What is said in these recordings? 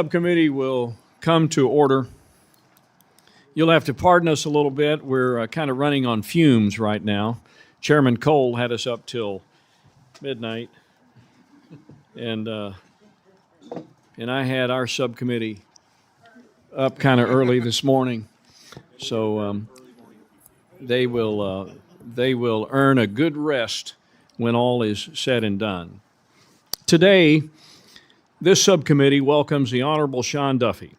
Subcommittee will come to order. You'll have to pardon us a little bit. We're kind of running on fumes right now. Chairman Cole had us up till midnight, and I had our subcommittee up kind of early this morning, so they will earn a good rest when all is said and done. Today, this subcommittee welcomes the Honorable Sean Duffy,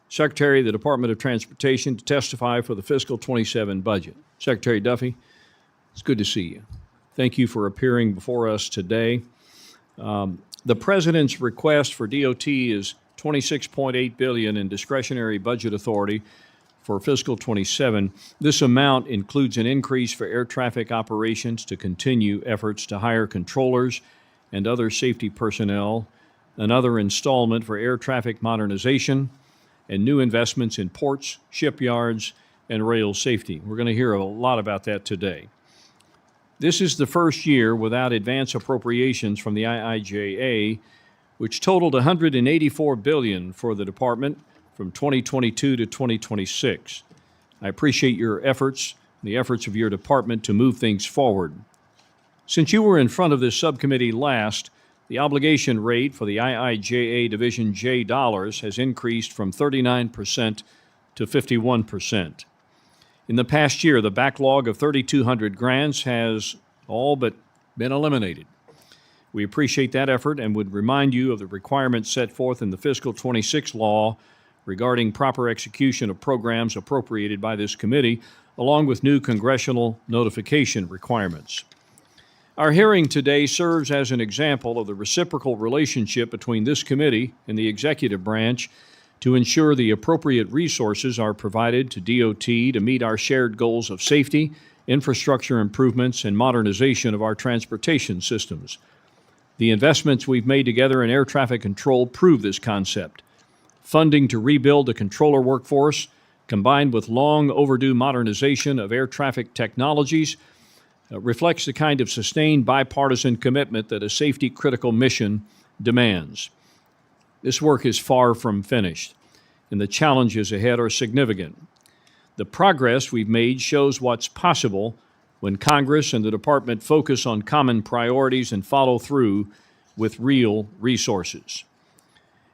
Secretary of the Department of Transportation, to testify for the fiscal 27 budget. Secretary Duffy, it's good to see you. Thank you for appearing before us today. The President's request for DOT is $26.8 billion in discretionary budget authority for fiscal 27. This amount includes an increase for air traffic operations to continue efforts to hire controllers and other safety personnel, another installment for air traffic modernization, and new investments in ports, shipyards, and rail safety. We're going to hear a lot about that today. This is the first year without advance appropriations from the IIJA, which totaled $184 billion for the department from 2022 to 2026. I appreciate your efforts, the efforts of your department to move things forward. Since you were in front of this subcommittee last, the obligation rate for the IIJA Division J dollars has increased from 39% to 51%. In the past year, the backlog of 3,200 grants has all but been eliminated. We appreciate that effort and would remind you of the requirements set forth in the fiscal 26 law regarding proper execution of programs appropriated by this committee, along with new congressional notification requirements. Our hearing today serves as an example of the reciprocal relationship between this committee and the executive branch to ensure the appropriate resources are provided to DOT to meet our shared goals of safety, infrastructure improvements, and modernization of our transportation systems. The investments we've made together in air traffic control prove this concept. Funding to rebuild the controller workforce, combined with long overdue modernization of air traffic technologies, reflects the kind of sustained bipartisan commitment that a safety-critical mission demands. This work is far from finished, and the challenges ahead are significant. The progress we've made shows what's possible when Congress and the department focus on common priorities and follow through with real resources.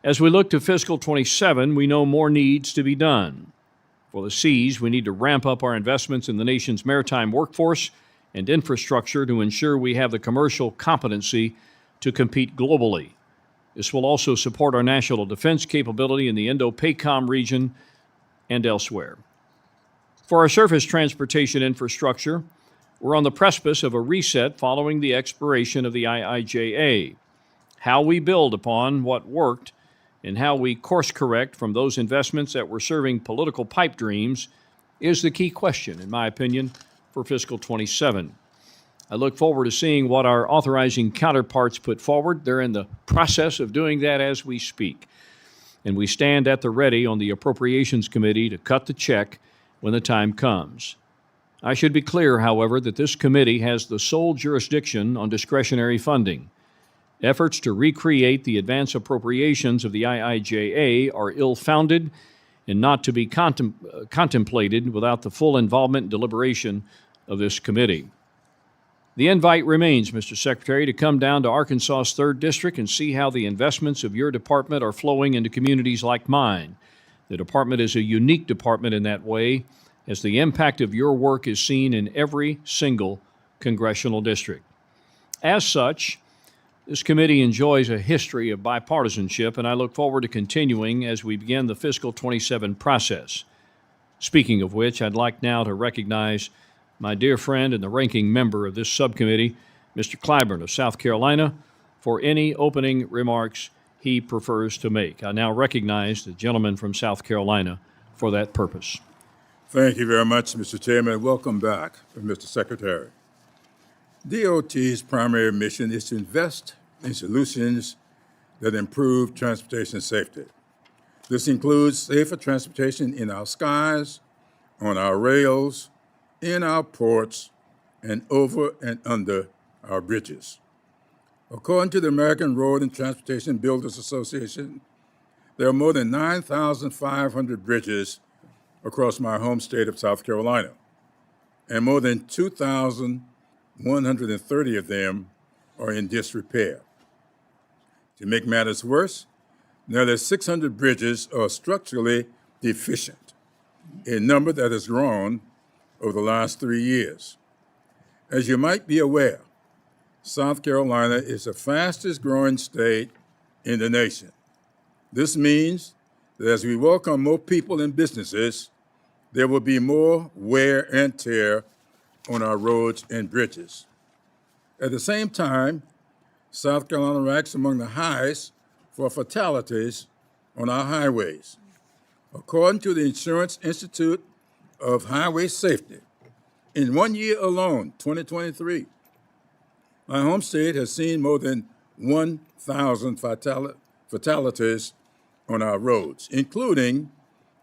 As we look to fiscal 27, we know more needs to be done. For the seas, we need to ramp up our investments in the nation's maritime workforce and infrastructure to ensure we have the commercial competency to compete globally. This will also support our national defense capability in the Indo-PACOM region and elsewhere. For our surface transportation infrastructure, we're on the precipice of a reset following the expiration of the IIJA. How we build upon what worked and how we course correct from those investments that were serving political pipe dreams is the key question, in my opinion, for fiscal 27. I look forward to seeing what our authorizing counterparts put forward. They're in the process of doing that as we speak. And we stand at the ready on the Appropriations Committee to cut the check when the time comes. I should be clear, however, that this committee has the sole jurisdiction on discretionary funding. Efforts to recreate the advance appropriations of the IIJA are ill-founded and not to be contemplated without the full involvement and deliberation of this committee. The invite remains, Mr. Secretary, to come down to Arkansas's 3rd District and see how the investments of your department are flowing into communities like mine. The department is a unique department in that way, as the impact of your work is seen in every single congressional district. As such, this committee enjoys a history of bipartisanship, and I look forward to continuing as we begin the fiscal 27 process. Speaking of which, I'd like now to recognize my dear friend and the ranking member of this subcommittee, Mr. Clyburn of South Carolina, for any opening remarks he prefers to make. I now recognize the gentleman from South Carolina for that purpose. Thank you very much, Mr. Chairman. Welcome back, Mr. Secretary. DOT's primary mission is to invest in solutions that improve transportation safety. This includes safer transportation in our skies, on our rails, in our ports, and over and under our bridges. According to the American Road and Transportation Builders Association, there are more than 9,500 bridges across my home state of South Carolina, and more than 2,130 of them are in disrepair. To make matters worse, nearly 600 bridges are structurally deficient, a number that has grown over the last 3 years. As you might be aware, South Carolina is the fastest growing state in the nation. This means that as we welcome more people and businesses, there will be more wear and tear on our roads and bridges. At the same time, South Carolina ranks among the highest for fatalities on our highways. According to the Insurance Institute of Highway Safety, in 1 year alone, 2023, my home state has seen more than 1,000 fatalities on our roads, including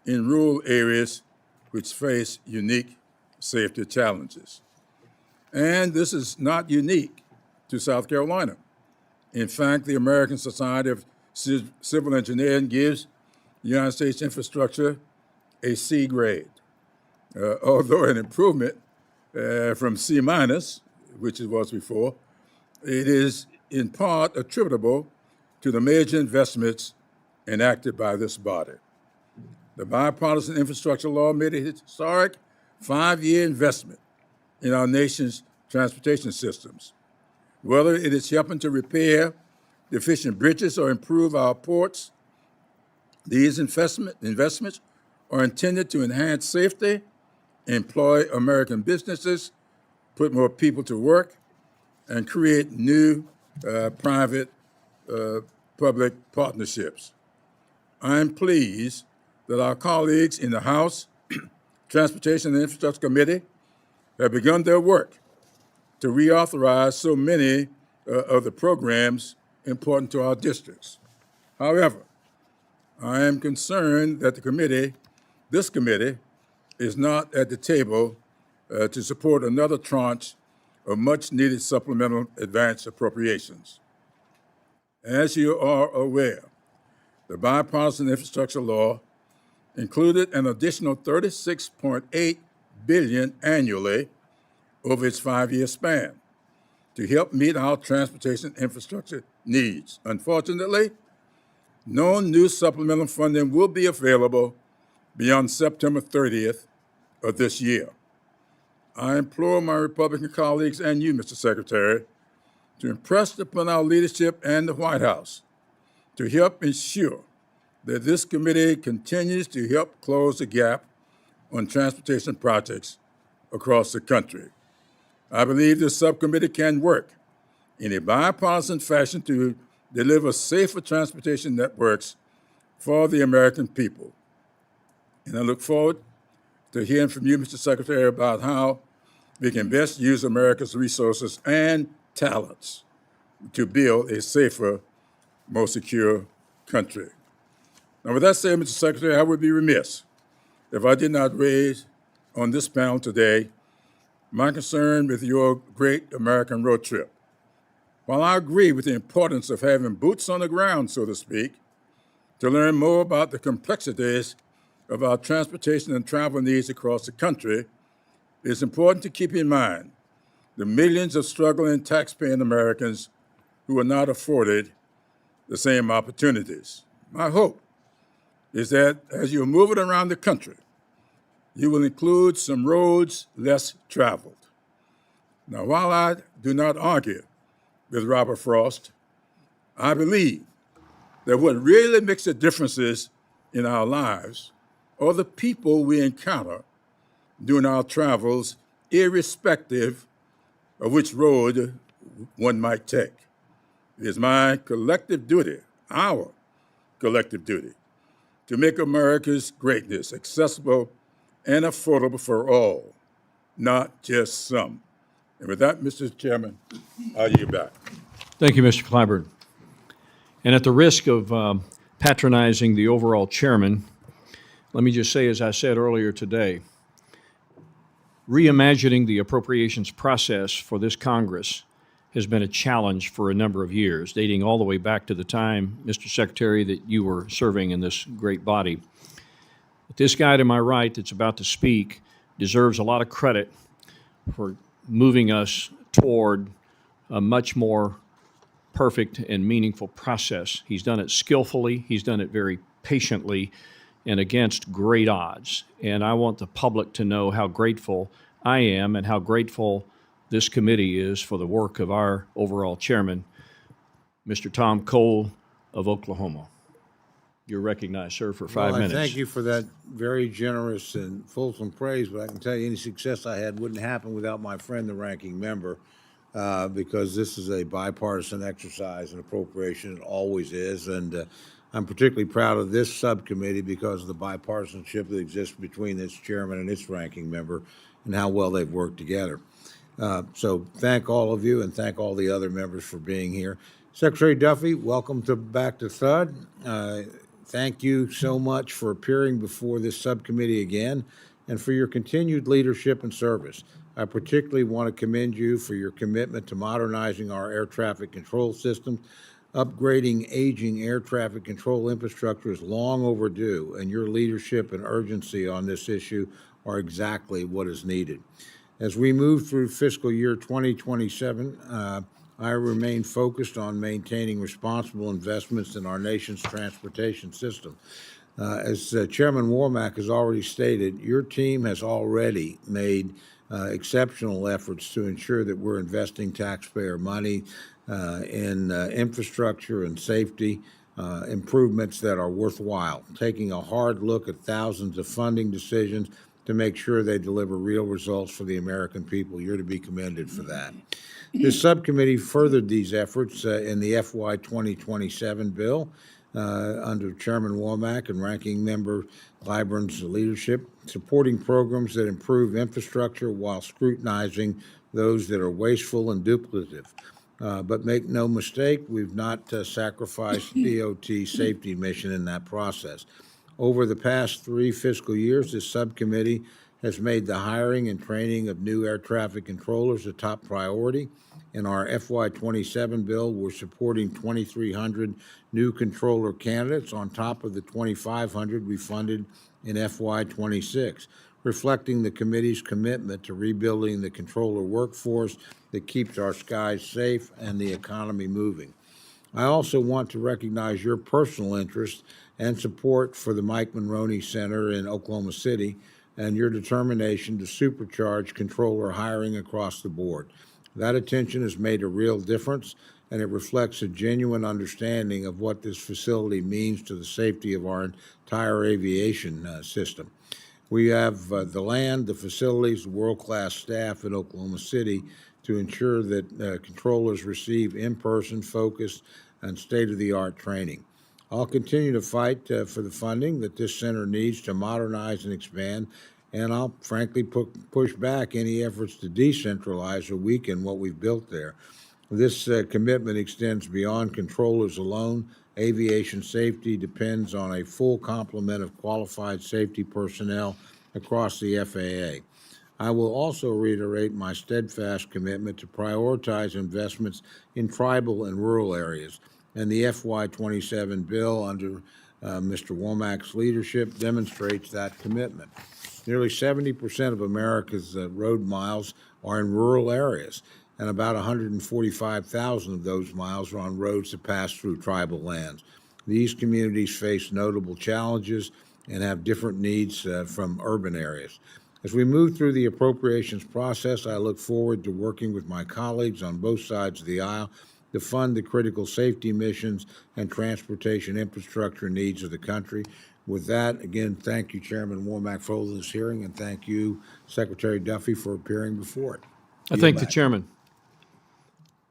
in rural areas which face unique safety challenges. And this is not unique to South Carolina. In fact, the American Society of Civil Engineering gives the United States infrastructure a C grade, although an improvement from C minus, which it was before. It is in part attributable to the major investments enacted by this body. The bipartisan infrastructure law made a historic 5-year investment in our nation's transportation systems. Whether it is helping to repair deficient bridges or improve our ports, these investments are intended to enhance safety, employ American businesses, put more people to work, and create new private-public partnerships. I'm pleased that our colleagues in the House Transportation and Infrastructure Committee have begun their work to reauthorize so many of the programs important to our districts. However, I am concerned that this committee, is not at the table to support another tranche of much-needed supplemental advance appropriations. As you are aware, the bipartisan infrastructure law included an additional $36.8 billion annually over its 5-year span to help meet our transportation infrastructure needs. Unfortunately, no new supplemental funding will be available beyond September 30th of this year. I implore my Republican colleagues and you, Mr. Secretary, to impress upon our leadership and the White House to help ensure that this committee continues to help close the gap on transportation projects across the country. I believe this subcommittee can work in a bipartisan fashion to deliver safer transportation networks for the American people. And I look forward to hearing from you, Mr. Secretary, about how we can best use America's resources and talents to build a safer, more secure country. Now, with that said, Mr. Secretary, I would be remiss if I did not raise on this panel today my concern with your great American road trip. While I agree with the importance of having boots on the ground, so to speak, to learn more about the complexities of our transportation and travel needs across the country, it's important to keep in mind the millions of struggling tax-paying Americans who are not afforded the same opportunities. My hope is that as you're moving around the country, you will include some roads less traveled. Now, while I do not argue with Robert Frost, I believe that what really makes the differences in our lives are the people we encounter during our travels, irrespective of which road one might take. It is my collective duty, our collective duty, to make America's greatness accessible and affordable for all, not just some. And with that, Mr. Chairman, I'll yield back. Thank you, Mr. Clyburn. And at the risk of patronizing the overall chairman, let me just say, as I said earlier today, reimagining the appropriations process for this Congress has been a challenge for a number of years, dating all the way back to the time, Mr. Secretary, that you were serving in this great body. But this guy to my right that's about to speak deserves a lot of credit for moving us toward a much more perfect and meaningful process. He's done it skillfully, he's done it very patiently, and against great odds. And I want the public to know how grateful I am and how grateful this committee is for the work of our overall chairman, Mr. Tom Cole of Oklahoma. You're recognized, sir, for 5 minutes. Thank you for that very generous and fulsome praise, but I can tell you any success I had wouldn't happen without my friend, the ranking member, because this is a bipartisan exercise in appropriation. It always is, and I'm particularly proud of this subcommittee because of the bipartisanship that exists between its chairman and its ranking member and how well they've worked together. So thank all of you and thank all the other members for being here. Secretary Duffy, welcome back to THUD. Thank you so much for appearing before this subcommittee again and for your continued leadership and service. I particularly want to commend you for your commitment to modernizing our air traffic control system. Upgrading aging air traffic control infrastructure is long overdue, and your leadership and urgency on this issue are exactly what is needed. As we move through fiscal year 2027, I remain focused on maintaining responsible investments in our nation's transportation system. As Chairman Womack has already stated, your team has already made exceptional efforts to ensure that we're investing taxpayer money in infrastructure and safety improvements that are worthwhile, taking a hard look at thousands of funding decisions to make sure they deliver real results for the American people. You're to be commended for that. This subcommittee furthered these efforts in the FY 2027 bill under Chairman Womack and Ranking Member Clyburn's leadership, supporting programs that improve infrastructure while scrutinizing those that are wasteful and duplicative. But make no mistake, we've not sacrificed DOT safety mission in that process. Over the past 3 fiscal years, this subcommittee has made the hiring and training of new air traffic controllers a top priority. In our FY 27 bill, we're supporting 2,300 new controller candidates on top of the 2,500 we funded in FY 26, reflecting the committee's commitment to rebuilding the controller workforce that keeps our skies safe and the economy moving. I also want to recognize your personal interest and support for the Mike Monroney Center in Oklahoma City and your determination to supercharge controller hiring across the board. That attention has made a real difference, and it reflects a genuine understanding of what this facility means to the safety of our entire aviation system. We have the land, the facilities, world-class staff in Oklahoma City to ensure that controllers receive in-person, focused, and state-of-the-art training. I'll continue to fight for the funding that this center needs to modernize and expand, and I'll frankly push back any efforts to decentralize or weaken what we've built there. This commitment extends beyond controllers alone. Aviation safety depends on a full complement of qualified safety personnel across the FAA. I will also reiterate my steadfast commitment to prioritize investments in tribal and rural areas, and the FY 27 bill under Mr. Womack's leadership demonstrates that commitment. Nearly 70% of America's road miles are in rural areas, and about 145,000 of those miles are on roads that pass through tribal lands. These communities face notable challenges and have different needs from urban areas. As we move through the appropriations process, I look forward to working with my colleagues on both sides of the aisle to fund the critical safety missions and transportation infrastructure needs of the country. With that, again, thank you, Chairman Womack, for holding this hearing, and thank you, Secretary Duffy, for appearing before it. I thank the chairman.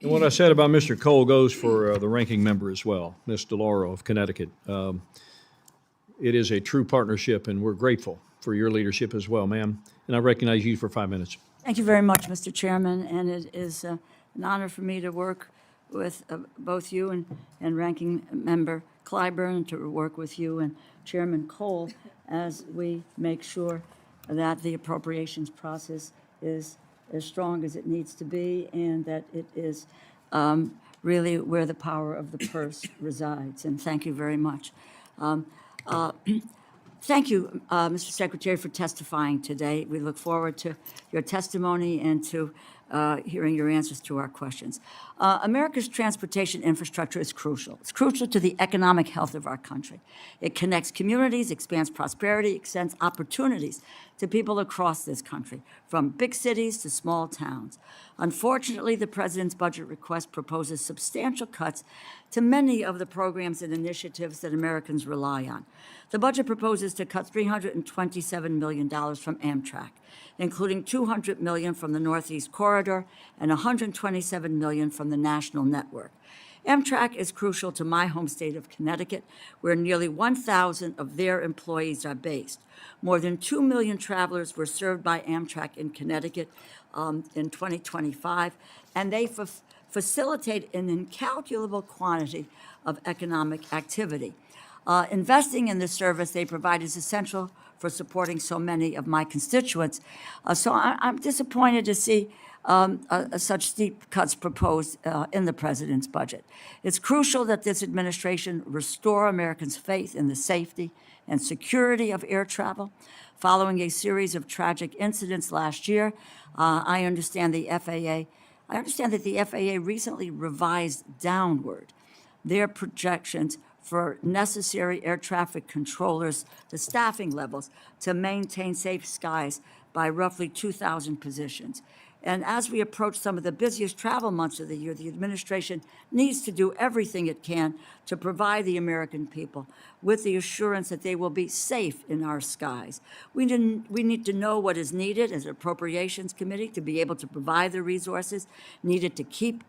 And what I said about Mr. Cole goes for the ranking member as well, Ms. DeLauro of Connecticut. It is a true partnership, and we're grateful for your leadership as well, ma'am. And I recognize you for 5 minutes. Thank you very much, Mr. Chairman, and it is an honor for me to work with both you and Ranking Member Clyburn, to work with you and Chairman Cole as we make sure that the appropriations process is as strong as it needs to be, and that it is really where the power of the purse resides. And thank you very much. Thank you, Mr. Secretary, for testifying today. We look forward to your testimony and to hearing your answers to our questions. America's transportation infrastructure is crucial. It's crucial to the economic health of our country. It connects communities, expands prosperity, extends opportunities to people across this country, from big cities to small towns. Unfortunately, the President's budget request proposes substantial cuts to many of the programs and initiatives that Americans rely on. The budget proposes to cut $327 million from Amtrak, including $200 million from the Northeast Corridor and $127 million from the national network. Amtrak is crucial to my home state of Connecticut, where nearly 1,000 of their employees are based. More than 2 million travelers were served by Amtrak in Connecticut in 2025, and they facilitate an incalculable quantity of economic activity. Investing in this service they provide is essential for supporting so many of my constituents. So I'm disappointed to see such steep cuts proposed in the President's budget. It's crucial that this administration restore Americans' faith in the safety and security of air travel. Following a series of tragic incidents last year, I understand that the FAA recently revised downward their projections for necessary air traffic controllers, the staffing levels, to maintain safe skies by roughly 2,000 positions. And as we approach some of the busiest travel months of the year, the administration needs to do everything it can to provide the American people with the assurance that they will be safe in our skies. We need to know what is needed as an Appropriations Committee to be able to provide the resources needed to keep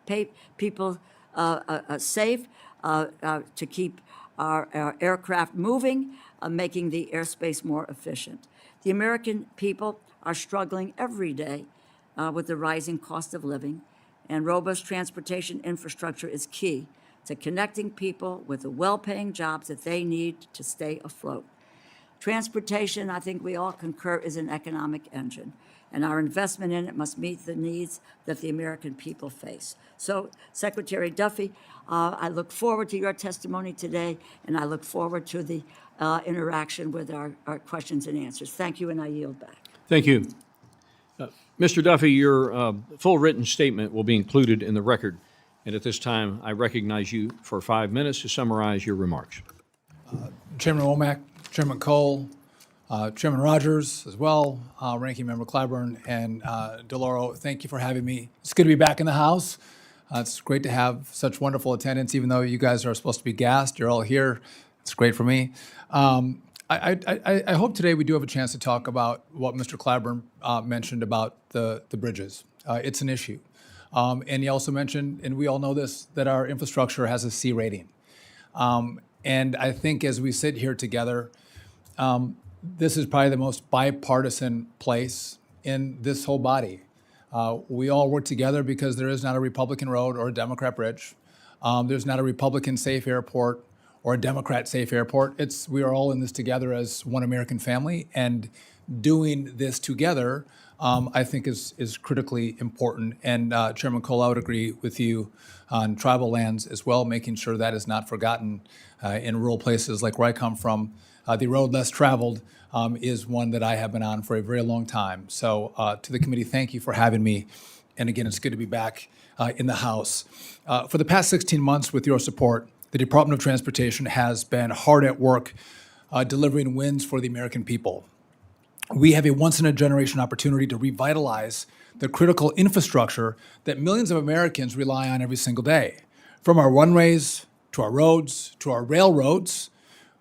people safe, to keep our aircraft moving, making the airspace more efficient. The American people are struggling every day with the rising cost of living, and robust transportation infrastructure is key to connecting people with the well-paying jobs that they need to stay afloat. Transportation, I think we all concur, is an economic engine, and our investment in it must meet the needs that the American people face. So, Secretary Duffy, I look forward to your testimony today, and I look forward to the interaction with our questions and answers. Thank you, and I yield back. Thank you. Mr. Duffy, your full written statement will be included in the record. And at this time, I recognize you for 5 minutes to summarize your remarks. Chairman Womack, Chairman Cole, Chairman Rogers as well, Ranking Member Clyburn, and DeLauro, thank you for having me. It's good to be back in the House. It's great to have such wonderful attendance, even though you guys are supposed to be gassed. You're all here. It's great for me. I hope today we do have a chance to talk about what Mr. Clyburn mentioned about the bridges. It's an issue. And he also mentioned, and we all know this, that our infrastructure has a C rating. And I think as we sit here together, this is probably the most bipartisan place in this whole body. We all work together because there is not a Republican road or a Democrat bridge. There's not a Republican safe airport or a Democrat safe airport. We are all in this together as one American family, and doing this together, I think is critically important. And Chairman Cole, I would agree with you on tribal lands as well, making sure that is not forgotten in rural places like where I come from. The road less traveled is one that I have been on for a very long time. So to the committee, thank you for having me. And again, it's good to be back in the House. For the past 16 months, with your support, the Department of Transportation has been hard at work delivering wins for the American people. We have a once-in-a-generation opportunity to revitalize the critical infrastructure that millions of Americans rely on every single day. From our runways, to our roads, to our railroads,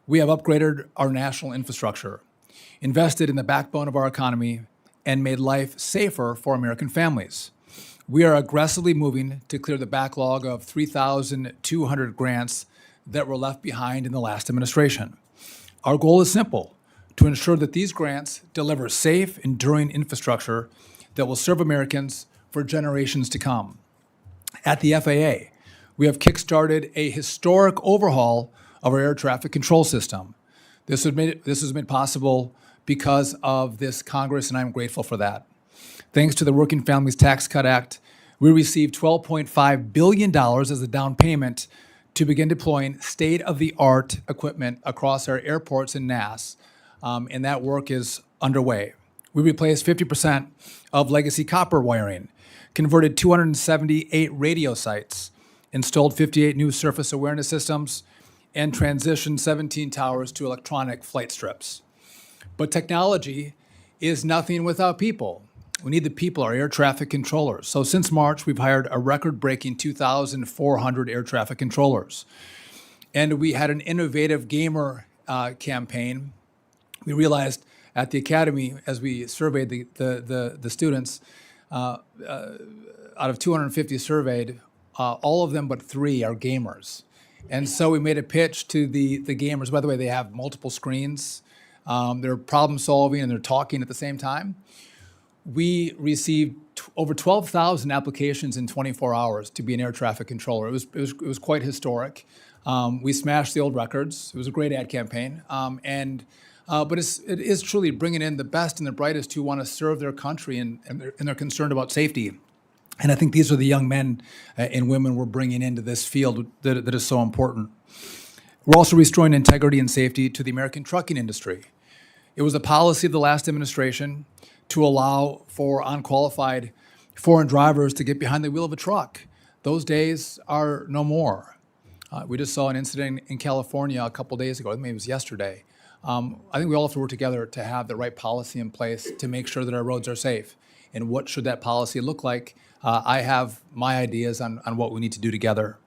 we have upgraded our national infrastructure, invested in the backbone of our economy, and made life safer for American families. We are aggressively moving to clear the backlog of 3,200 grants that were left behind in the last administration. Our goal is simple: to ensure that these grants deliver safe, enduring infrastructure that will serve Americans for generations to come. At the FAA, we have kickstarted a historic overhaul of our air traffic control system. This was made possible because of this Congress, and I'm grateful for that. Thanks to the Working Families Tax Cut Act, We received $12.5 billion as a down payment to begin deploying state-of-the-art equipment across our airports and NAS, and that work is underway. We replaced 50% of legacy copper wiring, converted 278 radio sites, installed 58 new surface awareness systems, and transitioned 17 towers to electronic flight strips. But technology is nothing without people. We need the people, our air traffic controllers. So since March, we've hired a record-breaking 2,400 air traffic controllers. And we had an innovative gamer campaign. We realized at the academy, as we surveyed the students, out of 250 surveyed, all of them but 3 are gamers. And so we made a pitch to the gamers. By the way, they have multiple screens. They're problem solving and they're talking at the same time. We received over 12,000 applications in 24 hours to be an air traffic controller. It was quite historic. We smashed the old records. It was a great ad campaign. But it is truly bringing in the best and the brightest who want to serve their country and they're concerned about safety. And I think these are the young men and women we're bringing into this field that is so important. We're also restoring integrity and safety to the American trucking industry. It was a policy of the last administration to allow for unqualified foreign drivers to get behind the wheel of a truck. Those days are no more. We just saw an incident in California a couple days ago, maybe it was yesterday. I think we all have to work together to have the right policy in place to make sure that our roads are safe. And what should that policy look like? I have my ideas on what we need to do together.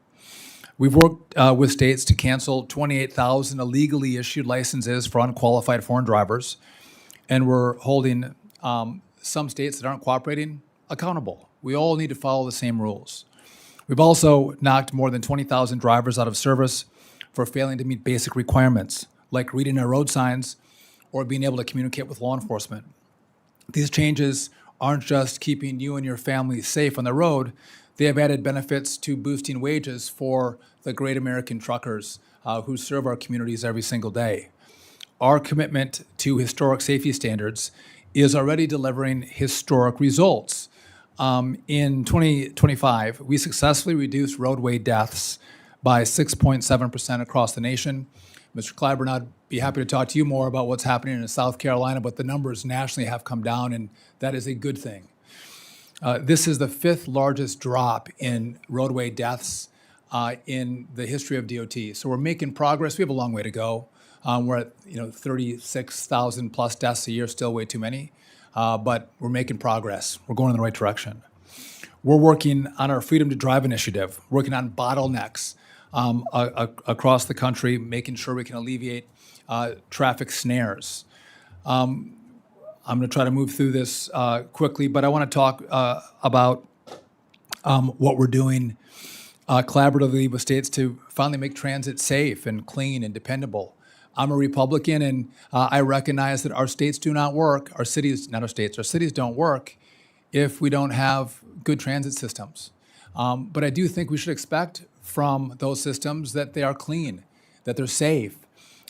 We've worked with states to cancel 28,000 illegally issued licenses for unqualified foreign drivers, and we're holding some states that aren't cooperating accountable. We all need to follow the same rules. We've also knocked more than 20,000 drivers out of service for failing to meet basic requirements, like reading our road signs or being able to communicate with law enforcement. These changes aren't just keeping you and your family safe on the road, they have added benefits to boosting wages for the great American truckers who serve our communities every single day. Our commitment to historic safety standards is already delivering historic results. In 2025, we successfully reduced roadway deaths by 6.7% across the nation. Mr. Clyburn, I'd be happy to talk to you more about what's happening in South Carolina, but the numbers nationally have come down, and that is a good thing. This is the 5th largest drop in roadway deaths in the history of DOT. So we're making progress. We have a long way to go. We're at 36,000 plus deaths a year, still way too many, but we're making progress. We're going in the right direction. We're working on our Freedom to Drive initiative, working on bottlenecks across the country, making sure we can alleviate traffic snares. I'm going to try to move through this quickly, but I want to talk about what we're doing collaboratively with states to finally make transit safe and clean and dependable. I'm a Republican, and I recognize that our states do not work, our cities don't work if we don't have good transit systems. But I do think we should expect from those systems that they are clean, that they're safe,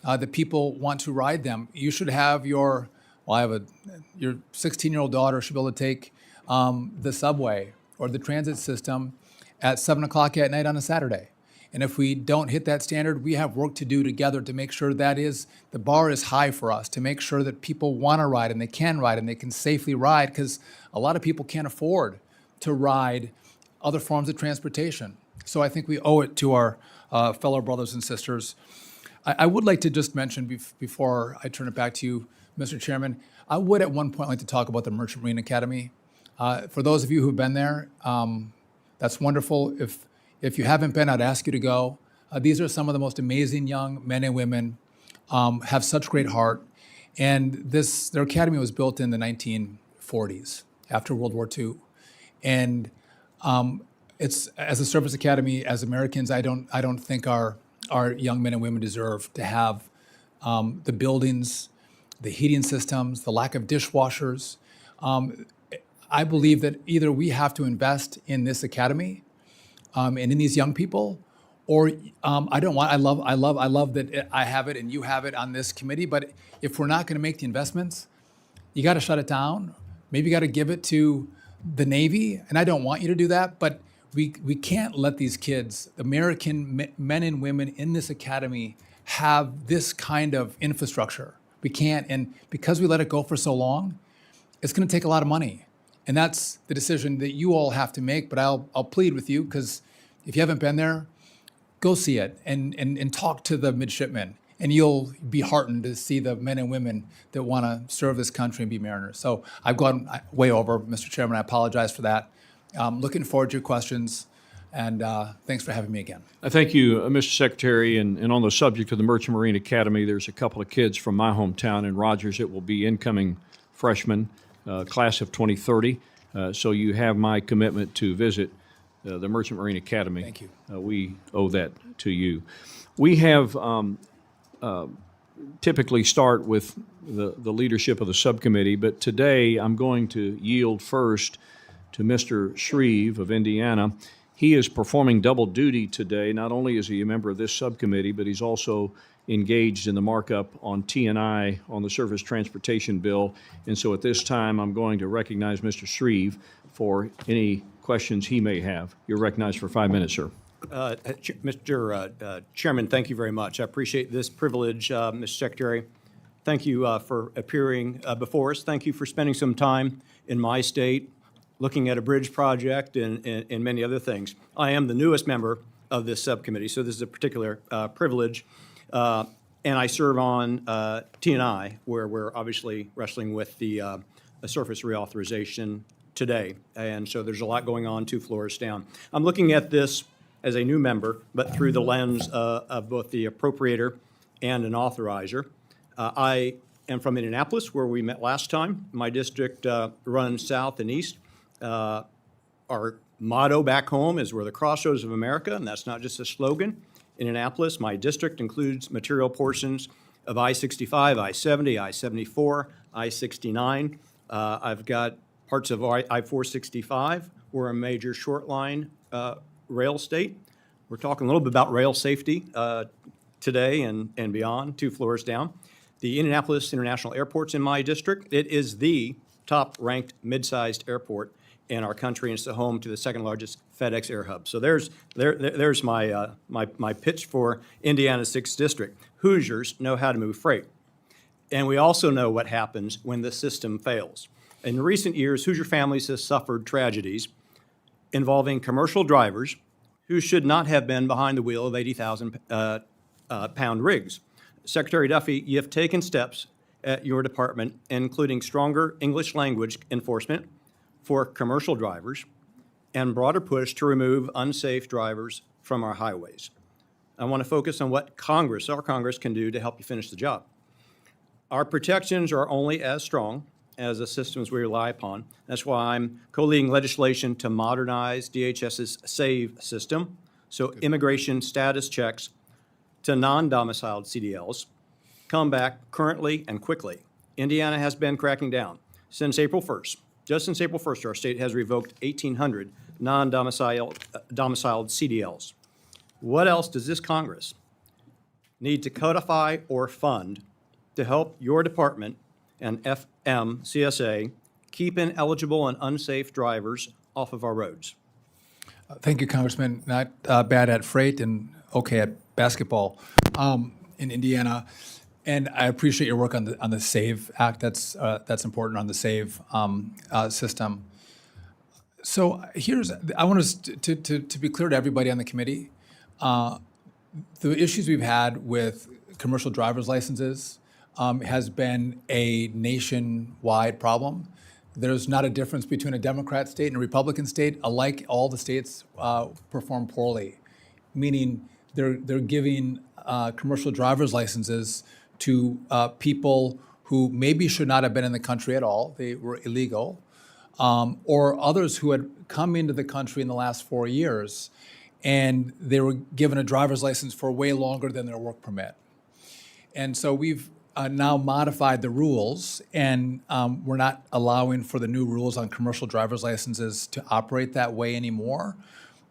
that people want to ride them. You should have your 16-year-old daughter should be able to take the subway or the transit system at 7 o'clock at night on a Saturday. And if we don't hit that standard, we have work to do together to make sure the bar is high for us, to make sure that people want to ride and they can safely ride, because a lot of people can't afford to ride other forms of transportation. So I think we owe it to our fellow brothers and sisters. I would like to just mention before I turn it back to you, Mr. Chairman, I would at one point like to talk about the Merchant Marine Academy. For those of you who've been there, that's wonderful. If you haven't been, I'd ask you to go. These are some of the most amazing young men and women, have such great heart. And their academy was built in the 1940s, after World War II. And it's, as a service academy, as Americans, I don't think our young men and women deserve to have the buildings, the heating systems, the lack of dishwashers. I believe that either we have to invest in this academy and in these young people, or I love that I have it and you have it on this committee, but if we're not going to make the investments, you got to shut it down. Maybe you got to give it to the Navy, and I don't want you to do that, but we can't let these kids, American men and women in this academy, have this kind of infrastructure. We can't, and because we let it go for so long, it's going to take a lot of money. And that's the decision that you all have to make, but I'll plead with you, because if you haven't been there, go see it and talk to the midshipmen, and you'll be heartened to see the men and women that want to serve this country and be mariners. So I've gone way over, Mr. Chairman. I apologize for that. Looking forward to your questions, and thanks for having me again. I thank you, Mr. Secretary. And on the subject of the Merchant Marine Academy, there's a couple of kids from my hometown in Rogers that will be incoming freshmen, class of 2030. So you have my commitment to visit the Merchant Marine Academy. Thank you. We owe that to you. We have typically start with the leadership of the subcommittee, but today I'm going to yield first to Mr. Shreve of Indiana. He is performing double duty today. Not only is he a member of this subcommittee, but he's also engaged in the markup on T&I on the Surface Transportation Bill. And so at this time, I'm going to recognize Mr. Shreve for any questions he may have. You're recognized for 5 minutes, sir. Mr. Chairman, thank you very much. I appreciate this privilege, Mr. Secretary. Thank you for appearing before us. Thank you for spending some time in my state looking at a bridge project and many other things. I am the newest member of this subcommittee, so this is a particular privilege. And I serve on T&I, where we're obviously wrestling with the surface reauthorization today. And so there's a lot going on 2 floors down. I'm looking at this as a new member, but through the lens of both the appropriator and an authorizer. I am from Indianapolis, where we met last time. My district runs south and east. Our motto back home is we're the crossroads of America, and that's not just a slogan. Indianapolis, my district, includes material portions of I-65, I-70, I-74, I-69. I've got parts of I-465. We're a major short line rail state. We're talking a little bit about rail safety today and beyond, 2 floors down. The Indianapolis International Airport's in my district. It is the top-ranked mid-sized airport in our country, and it's the home to the 2nd largest FedEx air hub. So there's my pitch for Indiana's 6th district. Hoosiers know how to move freight, and we also know what happens when the system fails. In recent years, Hoosier families have suffered tragedies involving commercial drivers who should not have been behind the wheel of 80,000-pound rigs. Secretary Duffy, you have taken steps at your department, including stronger English language enforcement for commercial drivers and broader push to remove unsafe drivers from our highways. I want to focus on what our Congress can do to help you finish the job. Our protections are only as strong as the systems we rely upon. That's why I'm co-leading legislation to modernize DHS's SAVE system, so immigration status checks to non-domiciled CDLs come back currently and quickly. Indiana has been cracking down. Since April 1st, just since April 1st, our state has revoked 1,800 non-domiciled CDLs. What else does this Congress need to codify or fund to help your department and FMCSA keep ineligible and unsafe drivers off of our roads? Thank you, Congressman. Not bad at freight and okay at basketball in Indiana. And I appreciate your work on the SAVE Act. That's important on the SAVE system. So I want us to be clear to everybody on the committee. The issues we've had with commercial driver's licenses has been a nationwide problem. There's not a difference between a Democrat state and a Republican state. Alike, all the states perform poorly, meaning they're giving commercial driver's licenses to people who maybe should not have been in the country at all. They were illegal, or others who had come into the country in the last 4 years, and they were given a driver's license for way longer than their work permit. And so we've now modified the rules, and we're not allowing for the new rules on commercial driver's licenses to operate that way anymore.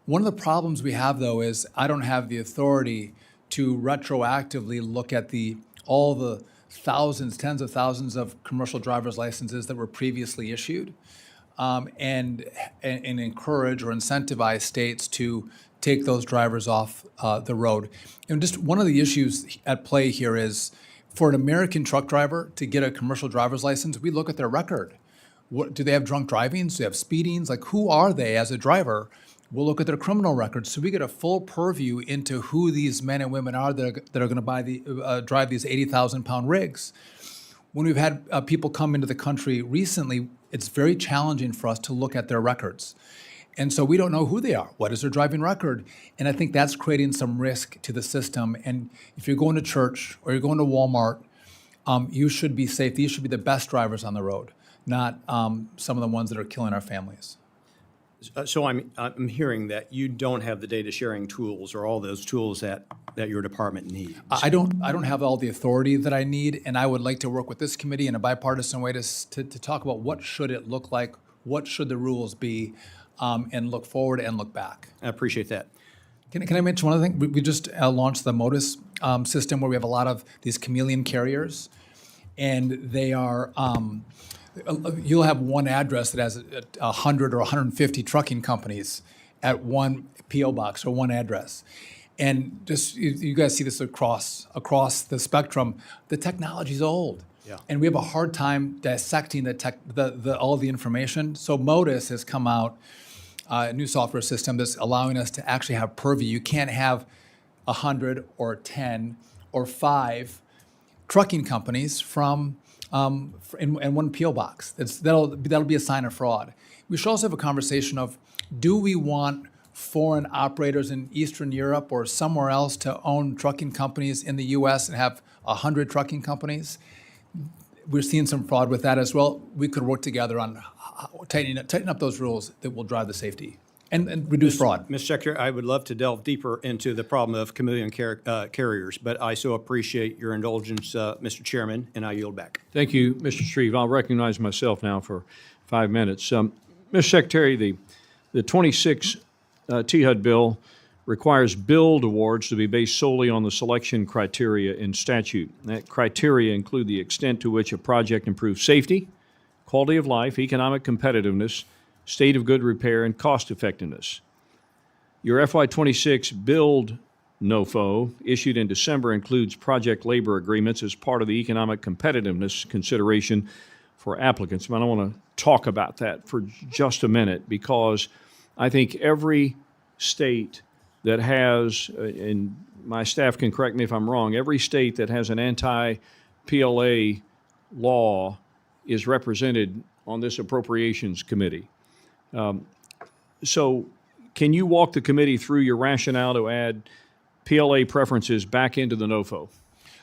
One of the problems we have, though, is I don't have the authority to retroactively look at all the thousands, tens of thousands of commercial driver's licenses that were previously issued. and encourage or incentivize states to take those drivers off the road. And just one of the issues at play here is for an American truck driver to get a commercial driver's license, we look at their record. What, do they have drunk drivings? Do they have speedings? Like, who are they as a driver? We'll look at their criminal records, so we get a full purview into who these men and women are that are going to drive these 80,000-pound rigs. When we've had people come into the country recently, it's very challenging for us to look at their records. And so we don't know who they are. What is their driving record? And I think that's creating some risk to the system. And if you're going to church or you're going to Walmart, you should be safe. These should be the best drivers on the road, not some of the ones that are killing our families. So I'm hearing that you don't have the data sharing tools or all those tools that your department needs. I don't have all the authority that I need, and I would like to work with this committee in a bipartisan way to talk about what should it look like, what should the rules be, and look forward and look back. I appreciate that. Can I mention one other thing? We just launched the Modus system where we have a lot of these chameleon carriers, and they are, you'll have one address that has 100 or 150 trucking companies at one P.O. box or one address. And just, you guys see this across the spectrum, the technology's old. Yeah. And we have a hard time dissecting all the information. So Modus has come out, a new software system that's allowing us to actually have purview. You can't have 100 or 10 or 5 trucking companies from in one P.O. box. That'll be a sign of fraud. We should also have a conversation of, do we want foreign operators in Eastern Europe or somewhere else to own trucking companies in the U.S. and have 100 trucking companies? We're seeing some fraud with that as well. We could work together on tightening up those rules that will drive the safety and reduce fraud. Mr. Secretary, I would love to delve deeper into the problem of chameleon carriers, but I so appreciate your indulgence, Mr. Chairman, and I yield back. Thank you, Mr. Shreve. I'll recognize myself now for 5 minutes. Mr. Secretary, the 26 THUD bill requires build awards to be based solely on the selection criteria in statute. That criteria include the extent to which a project improves safety, quality of life, economic competitiveness, state of good repair, and cost effectiveness. Your FY26 build NOFO issued in December includes project labor agreements as part of the economic competitiveness consideration for applicants. But I want to talk about that for just a minute, because I think every state that has, and my staff can correct me if I'm wrong, every state that has an anti-PLA law is represented on this Appropriations Committee. So can you walk the committee through your rationale to add PLA preferences back into the NOFO?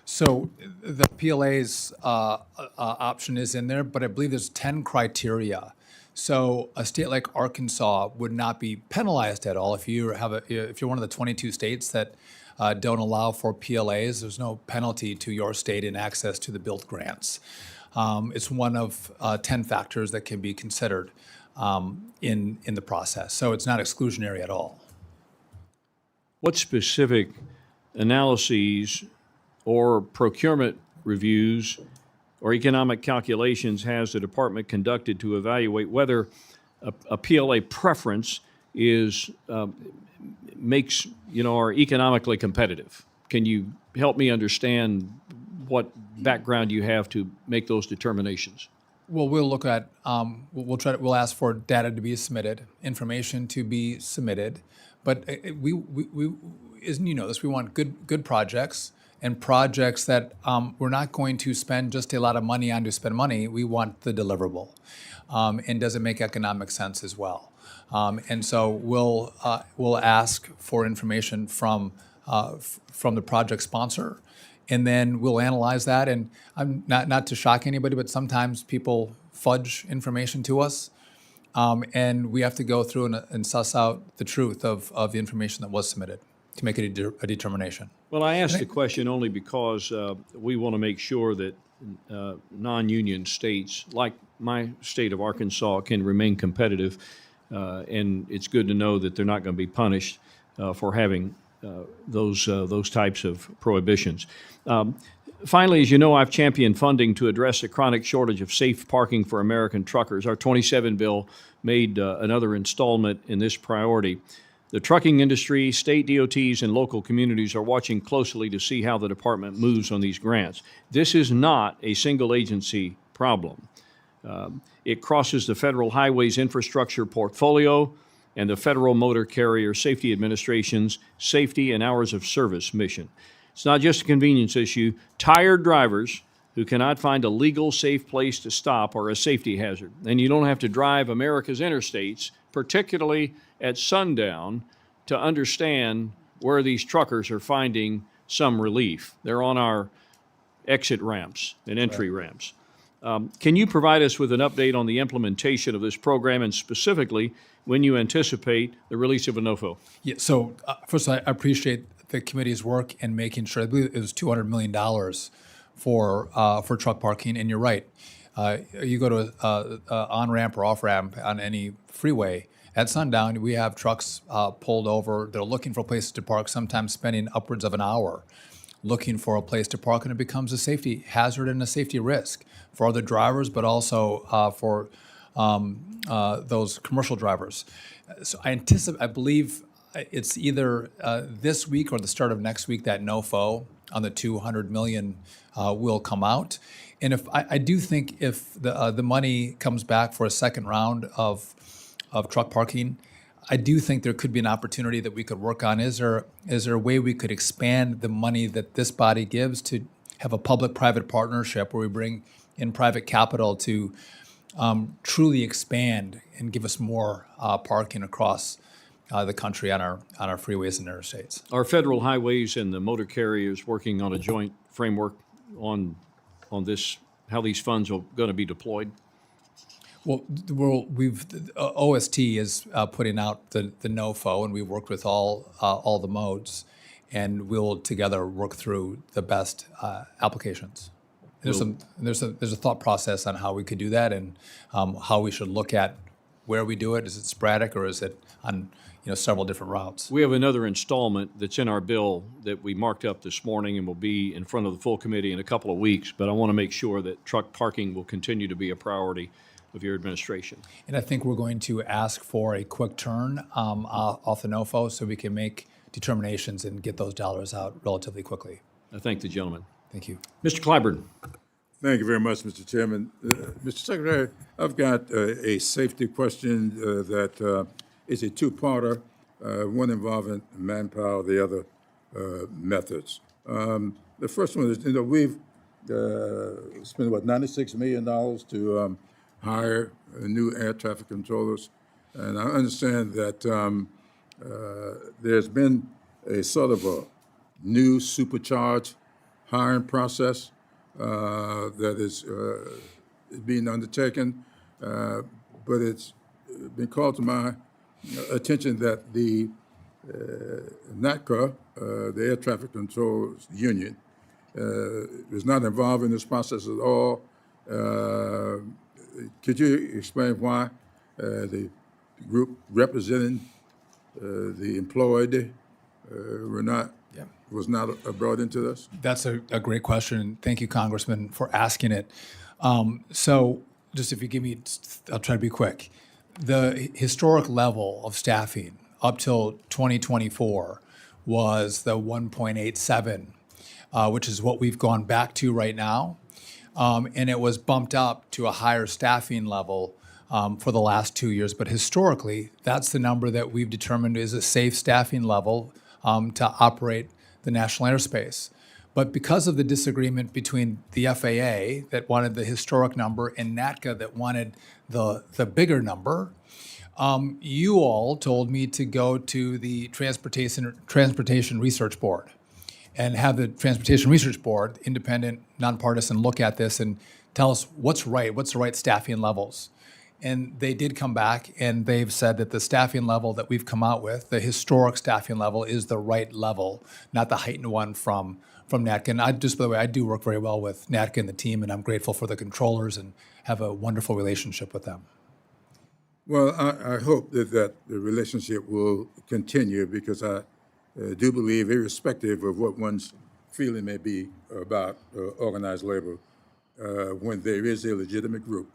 So the PLA's option is in there, but I believe there's 10 criteria. So a state like Arkansas would not be penalized at all if you're one of the 22 states that don't allow for PLAs. There's no penalty to your state in access to the build grants. It's one of 10 factors that can be considered in the process. So it's not exclusionary at all. What specific analyses or procurement reviews or economic calculations has the department conducted to evaluate whether a PLA preference makes are economically competitive? Can you help me understand what background you have to make those determinations? Well, we'll look at we'll ask for data to be submitted, information to be submitted, but we isn't, you know this, we want good projects, and projects that we're not going to spend just a lot of money on to spend money. We want the deliverable, and does it make economic sense as well? And so we'll ask for information from the project sponsor, and then we'll analyze that. And I'm not to shock anybody, but sometimes people fudge information to us, and we have to go through and suss out the truth of the information that was submitted to make a determination. Well, I asked the question only because we want to make sure that non-union states, like my state of Arkansas, can remain competitive, and it's good to know that they're not going to be punished for having those types of prohibitions. Finally, as you know, I've championed funding to address the chronic shortage of safe parking for American truckers. Our 27 bill made another installment in this priority. The trucking industry, state DOTs, and local communities are watching closely to see how the department moves on these grants. This is not a single agency problem. It crosses the Federal Highways Infrastructure Portfolio and the Federal Motor Carrier Safety Administration's Safety and Hours of Service mission. It's not just a convenience issue. Tired drivers who cannot find a legal, safe place to stop are a safety hazard. And you don't have to drive America's interstates, particularly at sundown, to understand where these truckers are finding some relief. They're on our exit ramps and entry ramps. Can you provide us with an update on the implementation of this program and specifically when you anticipate the release of a NOFO? Yeah, so first, I appreciate the committee's work in making sure, I believe it was $200 million for truck parking, and you're right. You go to a on-ramp or off-ramp on any freeway, at sundown, we have trucks pulled over. They're looking for places to park, sometimes spending upwards of an hour looking for a place to park, and it becomes a safety hazard and a safety risk for other drivers, but also for those commercial drivers. So I believe it's either this week or the start of next week that NOFO on the $200 million will come out. And if I do think if the money comes back for a second round of truck parking, I do think there could be an opportunity that we could work on. Is there a way we could expand the money that this body gives to have a public-private partnership where we bring in private capital to truly expand and give us more parking across the country on our freeways and interstates? Are federal highways and the motor carriers working on a joint framework on this, how these funds are going to be deployed? Well, OST is putting out the NOFO, and we worked with all the modes, and we'll together work through the best applications. There's a thought process on how we could do that, and how we should look at where we do it. Is it sporadic, or is it on several different routes? We have another installment that's in our bill that we marked up this morning and will be in front of the full committee in a couple of weeks. But I want to make sure that truck parking will continue to be a priority of your administration. And I think we're going to ask for a quick turn off the NOFO so we can make determinations and get those dollars out relatively quickly. I thank the gentleman. Thank you. Mr. Clyburn. Thank you very much, Mr. Chairman. Mr. Secretary, I've got a safety question that is a two-parter, one involving manpower, the other methods. The first one is, we've spent, $96 million to hire new air traffic controllers. And I understand that there's been a sort of a new supercharged hiring process that is being undertaken, but it's been called to my attention that the NATCA, the Air Traffic Controllers Union, is not involved in this process at all. Could you explain why the group representing the employed was not brought into this? That's a great question. Thank you, Congressman, for asking it. So just if you give me, I'll try to be quick. The historic level of staffing up till 2024 was the 1.87, which is what we've gone back to right now. And it was bumped up to a higher staffing level for the last 2 years. But historically, that's the number that we've determined is a safe staffing level to operate the national airspace. But because of the disagreement between the FAA that wanted the historic number and NATCA that wanted the bigger number, you all told me to go to the Transportation Research Board and have the Transportation Research Board, independent, nonpartisan, look at this and tell us what's the right staffing levels. And they did come back and they've said that the staffing level that we've come out with, the historic staffing level, is the right level, not the heightened one from NATCA. And by the way, I do work very well with NATCA and the team, and I'm grateful for the controllers and have a wonderful relationship with them. Well, I hope that the relationship will continue, because I do believe, irrespective of what one's feeling may be about organized labor when there is a legitimate group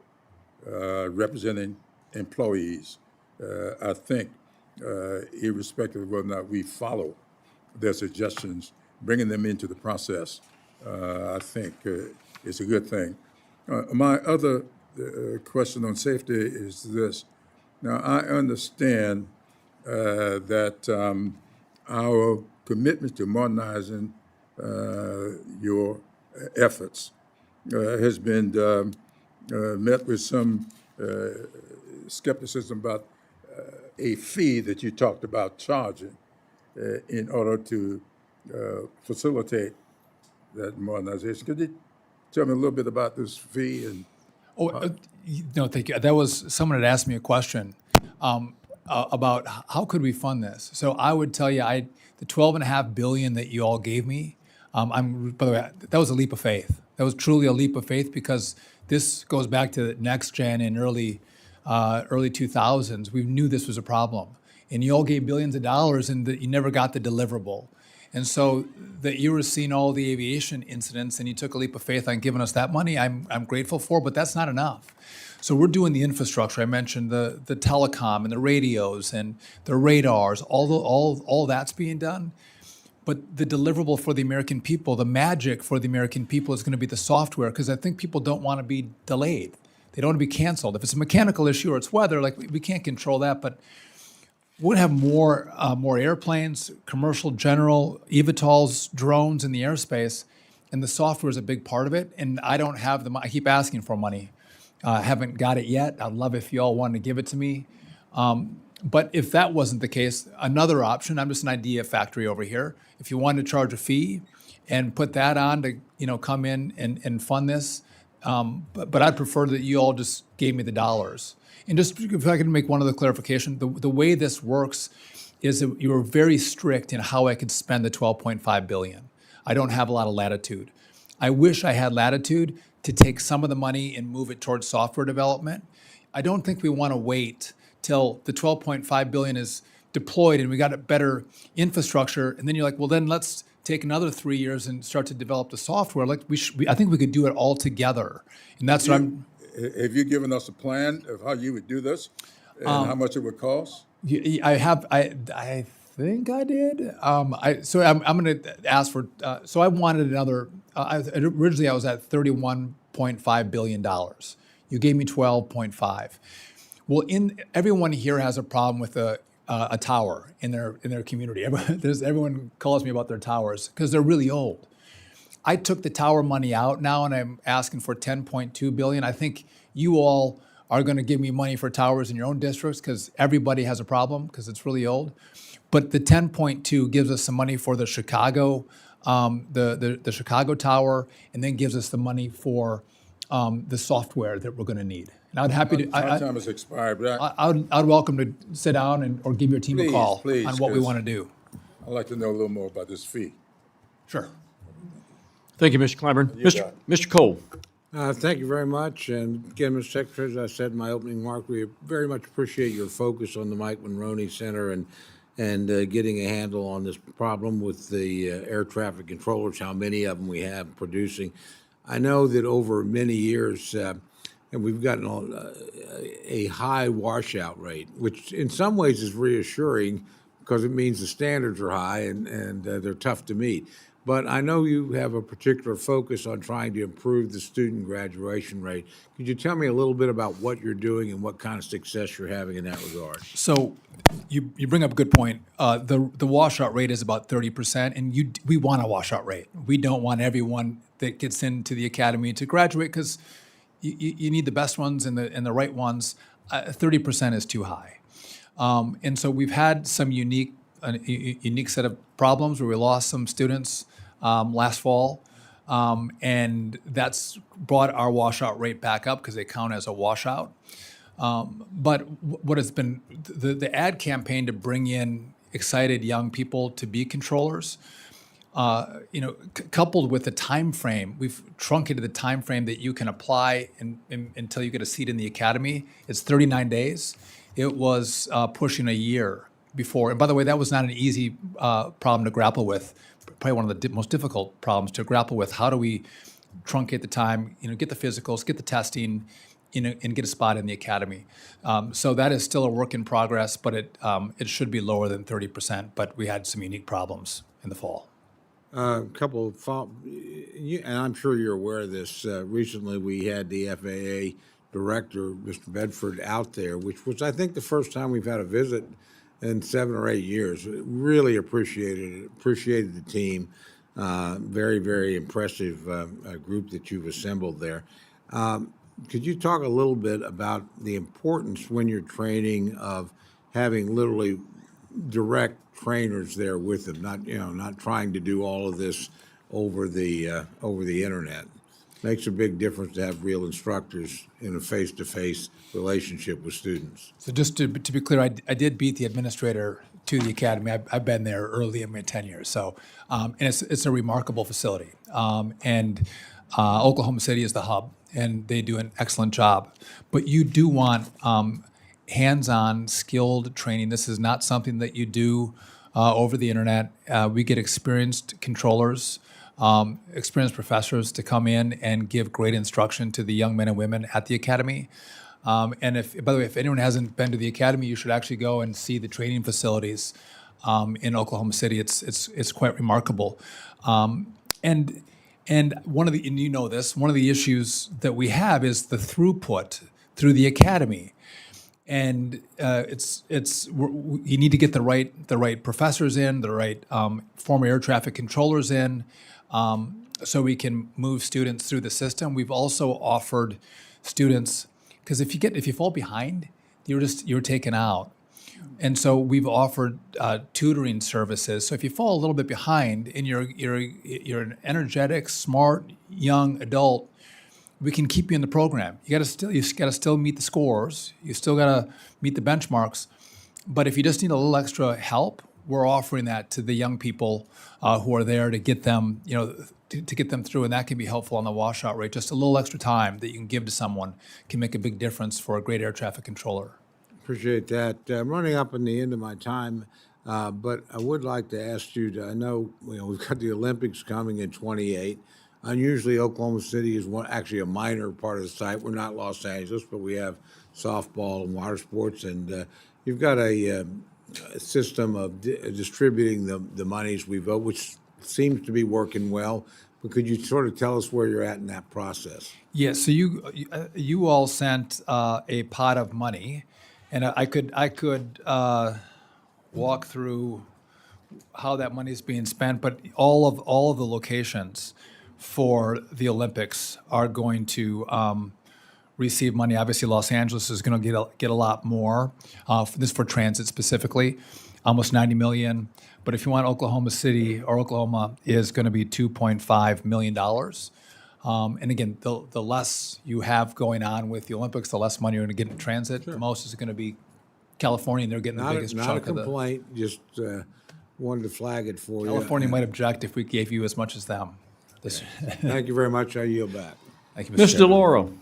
representing employees. I think, irrespective of whether or not we follow their suggestions, bringing them into the process, I think is a good thing. My other question on safety is this. Now, I understand that our commitment to modernizing your efforts has been met with some skepticism about a fee that you talked about charging in order to facilitate that modernization. Could you tell me a little bit about this fee? And No, thank you. That was, someone had asked me a question about how could we fund this? So I would tell you, the $12.5 billion that you all gave me, by the way, that was a leap of faith. That was truly a leap of faith because this goes back to Next Gen in early 2000s. We knew this was a problem. And you all gave billions of dollars and you never got the deliverable. And so that you were seeing all the aviation incidents and you took a leap of faith on giving us that money, I'm grateful for, but that's not enough. So we're doing the infrastructure. I mentioned the telecom and the radios and the radars, all that's being done. But the deliverable for the American people, the magic for the American people is going to be the software, because I think people don't want to be delayed. They don't want to be canceled. If it's a mechanical issue or it's weather, like we can't control that, but we're going to have more airplanes, commercial, general, eVTOLs, drones in the airspace, and the software is a big part of it. And I don't have I keep asking for money. Haven't got it yet. I'd love if you all wanted to give it to me. But if that wasn't the case, another option, I'm just an idea factory over here. If you wanted to charge a fee and put that on to come in and fund this, but I'd prefer that you all just gave me the dollars. And just if I can make one other clarification, the way this works is that you are very strict in how I could spend the $12.5 billion. I don't have a lot of latitude. I wish I had latitude to take some of the money and move it towards software development. I don't think we want to wait till the $12.5 billion is deployed and we got a better infrastructure, and then you're like, well, then let's take another 3 years and start to develop the software. Like I think we could do it all together, and that's what I'm. Have you given us a plan of how you would do this and how much it would cost? I have. I think I did. So I'm going to ask for. So I wanted another. Originally, I was at $31.5 billion. You gave me 12.5. Well, everyone here has a problem with a tower in their community. Everyone calls me about their towers because they're really old. I took the tower money out now, and I'm asking for $10.2 billion. I think you all are going to give me money for towers in your own districts because everybody has a problem because it's really old. But the 10.2 gives us some money for the Chicago, the Chicago tower, and then gives us the money for the software that we're going to need. And I'd happy to. My time has expired, but I'd welcome to sit down or give your team a call please, on what we want to do. I'd like to know a little more about this fee. Sure. Thank you, Mr. Clyburn. Mr. Cole. Thank you very much. And again, Mr. Secretary, as I said in my opening remark, we very much appreciate your focus on the Mike Monroney Center and getting a handle on this problem with the air traffic controllers, how many of them we have producing. I know that over many years, and we've gotten a high washout rate, which in some ways is reassuring because it means the standards are high and they're tough to meet. But I know you have a particular focus on trying to improve the student graduation rate. Could you tell me a little bit about what you're doing and what kind of success you're having in that regard? So you bring up a good point. The washout rate is about 30%, and we want a washout rate. We don't want everyone that gets into the academy to graduate because you need the best ones and the right ones. 30% is too high. And so we've had some unique set of problems where we lost some students last fall, and that's brought our washout rate back up because they count as a washout. But what has been the ad campaign to bring in excited young people to be controllers, coupled with the time frame, we've truncated the time frame that you can apply until you get a seat in the academy. It's 39 days. It was pushing a year before. And by the way, that was not an easy problem to grapple with, probably one of the most difficult problems to grapple with. How do we truncate the time, get the physicals, get the testing, and get a spot in the academy? So that is still a work in progress, but it should be lower than 30%, but we had some unique problems in the fall. A couple of, and I'm sure you're aware of this, recently we had the FAA director, Mr. Bedford, out there, which was, I think, the first time we've had a visit in 7 or 8 years. Really appreciated the team. Very, very impressive group that you've assembled there. Could you talk a little bit about the importance when you're training of having literally direct trainers there with them, not trying to do all of this over the internet? Makes a big difference to have real instructors in a face-to-face relationship with students. So just to be clear, I did beat the administrator to the academy. I've been there early in my tenure. So, and it's a remarkable facility. And Oklahoma City is the hub, and they do an excellent job. But you do want hands-on, skilled training. This is not something that you do over the internet. We get experienced controllers, experienced professors to come in and give great instruction to the young men and women at the academy. And by the way, if anyone hasn't been to the academy, you should actually go and see the training facilities in Oklahoma City. It's quite remarkable. And one of the, and you know this, one of the issues that we have is the throughput through the academy. And you need to get the right professors in, the right former air traffic controllers in, so we can move students through the system. We've also offered students, because if you fall behind, you're taken out. And so we've offered tutoring services. So if you fall a little bit behind and you're an energetic, smart, young adult, we can keep you in the program. You gotta still meet the scores. You still gotta meet the benchmarks. But if you just need a little extra help, we're offering that to the young people who are there to get them, to get them through, and that can be helpful on the washout rate. Just a little extra time that you can give to someone can make a big difference for a great air traffic controller. Appreciate that. I'm running up on the end of my time, but I would like to ask you I know we've got the Olympics coming in 28. Unusually, Oklahoma City is actually a minor part of the site. We're not Los Angeles, but we have softball and water sports, and you've got a system of distributing the monies we vote, which seems to be working well. But could you sort of tell us where you're at in that process? Yeah, so you all sent a pot of money, and I could walk through how that money is being spent. But all of the locations for the Olympics are going to receive money. Obviously, Los Angeles is going to get a lot more. This for transit specifically, almost $90 million. But if you want Oklahoma City or Oklahoma is going to be $2.5 million. And again, the less you have going on with the Olympics, the less money you're going to get in transit. Sure. The most is going to be California, and they're getting the biggest chunk of the... Not a complaint, just wanted to flag it for you. California might object if we gave you as much as them. Thank you very much. I yield back. Thank you, Ms. DeLauro.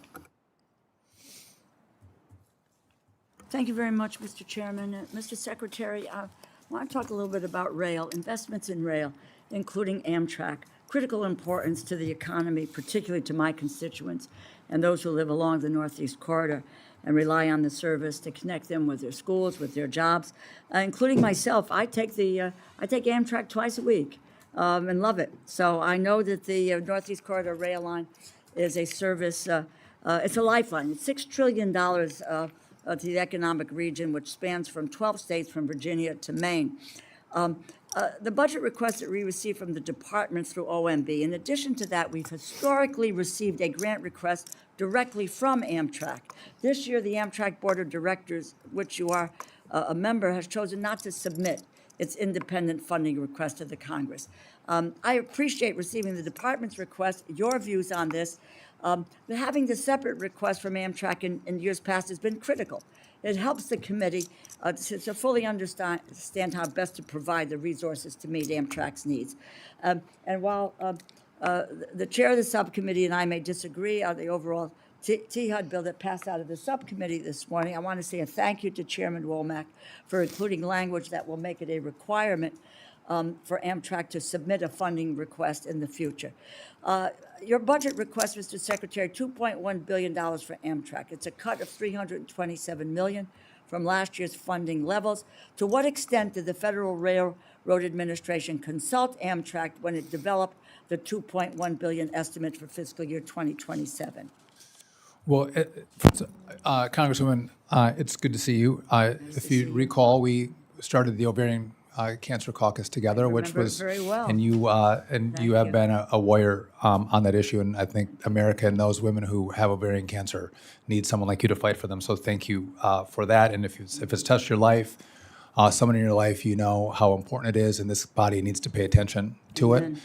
Thank you very much, Mr. Chairman. Mr. Secretary, I want to talk a little bit about rail, investments in rail, including Amtrak. Critical importance to the economy, particularly to my constituents and those who live along the Northeast Corridor and rely on the service to connect them with their schools, with their jobs, including myself. I take Amtrak twice a week. And love it. So I know that the Northeast Corridor Rail Line is a service, it's a lifeline. It's $6 trillion to the economic region, which spans from 12 states, from Virginia to Maine. The budget request that we received from the department through OMB, in addition to that, we've historically received a grant request directly from Amtrak. This year, the Amtrak Board of Directors, which you are a member, has chosen not to submit its independent funding request to the Congress. I appreciate receiving the department's request, your views on this. But having the separate request from Amtrak in years past has been critical. It helps the committee to fully understand how best to provide the resources to meet Amtrak's needs. And while the chair of the subcommittee and I may disagree on the overall THUD bill that passed out of the subcommittee this morning, I want to say a thank you to Chairman Womack for including language that will make it a requirement for Amtrak to submit a funding request in the future. Your budget request, Mr. Secretary, $2.1 billion for Amtrak. It's a cut of $327 million from last year's funding levels. To what extent did the Federal Railroad Administration consult Amtrak when it developed the $2.1 billion estimate for fiscal year 2027? Well, Congresswoman, it's good to see you. If you recall, we started the ovarian cancer caucus together, which remember it was very well. and you have you. been a warrior on that issue, and I think America and those women who have ovarian cancer need someone like you to fight for them. So thank you for that. And if it's touched your life, someone in your life, you know how important it is, and this body needs to pay attention to it.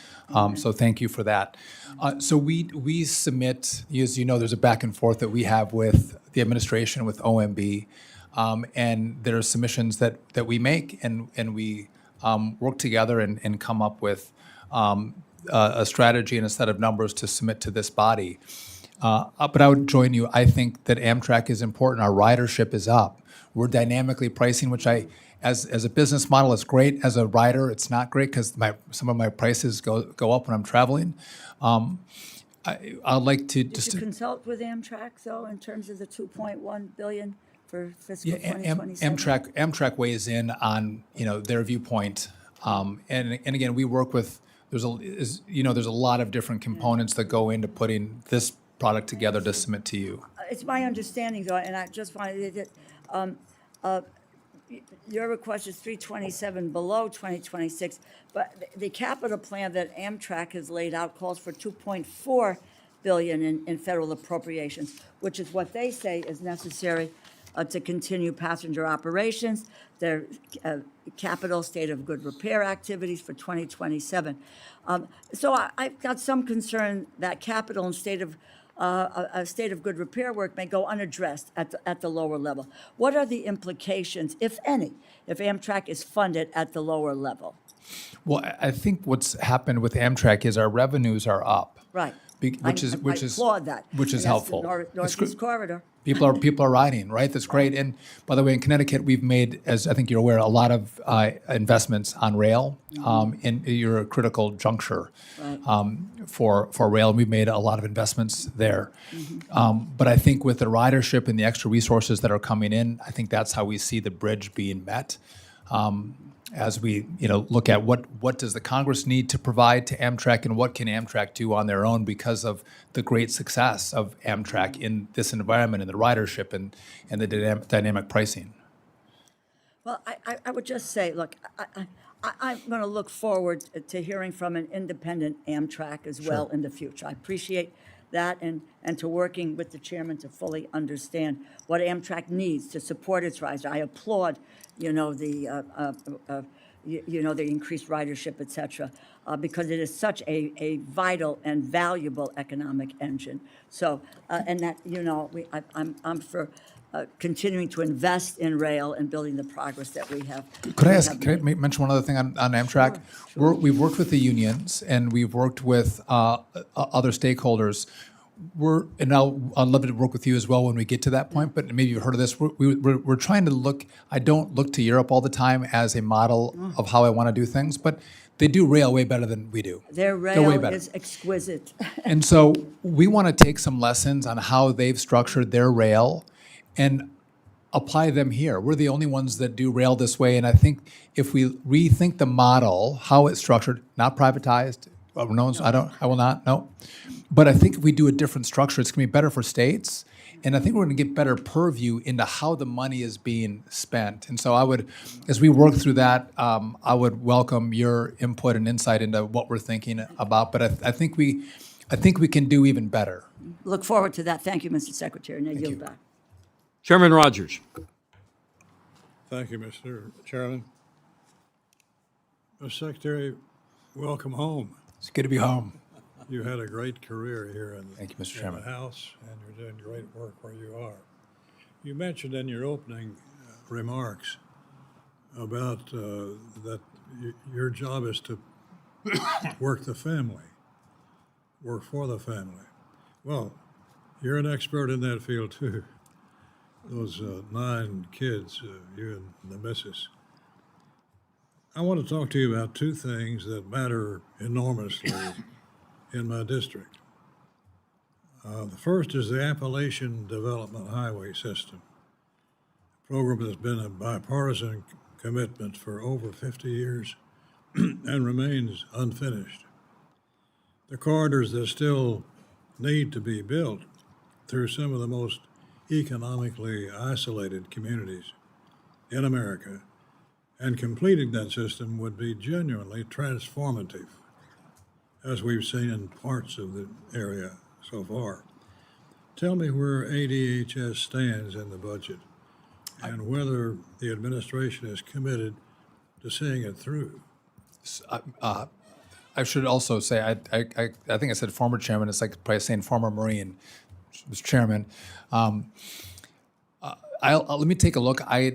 So thank you for that. So we submit, as you know, there's a back and forth that we have with the administration, with OMB, and there are submissions that we make, and we work together and come up with a strategy and a set of numbers to submit to this body. But I would join you. I think that Amtrak is important. Our ridership is up. We're dynamically pricing, which as a business model, it's great. As a rider, it's not great because some of my prices go up when I'm traveling. I'd like to Did you consult with Amtrak, though, in terms of the $2.1 billion for fiscal Yeah, 2027? Amtrak weighs in on their viewpoint, and again we work with. There's a lot of different components that go into putting this product together to submit to you. It's my understanding, though, and I just wanted to, your request is 327 below 2026, but the capital plan that Amtrak has laid out calls for 2.4 billion in federal appropriations, which is what they say is necessary to continue passenger operations, their capital state of good repair activities for 2027. So I've got some concern that capital and state of good repair work may go unaddressed at the lower level. What are the implications, if any, if Amtrak is funded at the lower level? Well, I think what's happened with Amtrak is our revenues are up. Right. Which is I applaud that. which is And that's the helpful. Northeast Corridor. People are riding, right? That's great. And by the way, in Connecticut, we've made, as I think you're aware, a lot of investments on rail. And you're a critical juncture for rail, and we've made a lot of investments there. But I think with the ridership and the extra resources that are coming in, I think that's how we see the bridge being met. As we look at what does the Congress need to provide to Amtrak, and what can Amtrak do on their own because of the great success of Amtrak in this environment, and the ridership and the dynamic pricing. Well, I would just say, look, I'm going to look forward to hearing from an independent Amtrak as well in the future. I appreciate that, and to working with the chairman to fully understand what Amtrak needs to support its rise. I applaud, the increased ridership, et cetera, because it is such a vital and valuable economic engine. So, and that, I'm for continuing to invest in rail and building the progress that we have. Could I mention one other thing on Amtrak? Sure. We've worked with the unions, and we've worked with other stakeholders. And I'd love to work with you as well when we get to that point, but maybe you've heard of this. We're trying to look, I don't look to Europe all the time as a model of how I want to do things, but they do rail way better than we do. Their They're way rail better. is exquisite. And so we want to take some lessons on how they've structured their rail and apply them here. We're the only ones that do rail this way, and I think if we rethink the model, how it's structured, not privatized, I will not, no. But I think if we do a different structure, it's going to be better for states, and I think we're going to get better purview into how the money is being spent. And so I would, as we work through that, I would welcome your input and insight into what we're thinking about. But I think we can do even better. Look forward to that. Thank you, Mr. Secretary. Now yield back. Chairman Rogers. Thank you, Mr. Chairman. Mr. Secretary, welcome home. It's good to be home. You had a great career here in Thank you, Mr. in Chairman. the House, and you're doing great work where you are. You mentioned in your opening remarks about that your job is to work the family, work for the family. Well, you're an expert in that field too. Those 9 kids, you and the missus. I want to talk to you about two things that matter enormously in my district. The first is the Appalachian Development Highway System, a program that's been a bipartisan commitment for over 50 years and remains unfinished. The corridors that still need to be built through some of the most economically isolated communities in America, and completing that system would be genuinely transformative, as we've seen in parts of the area so far. Tell me where ADHS stands in the budget and whether the administration is committed to seeing it through. I should also say, I think I said former chairman. It's like probably saying former Marine, Mr. Chairman. Let me take a look. I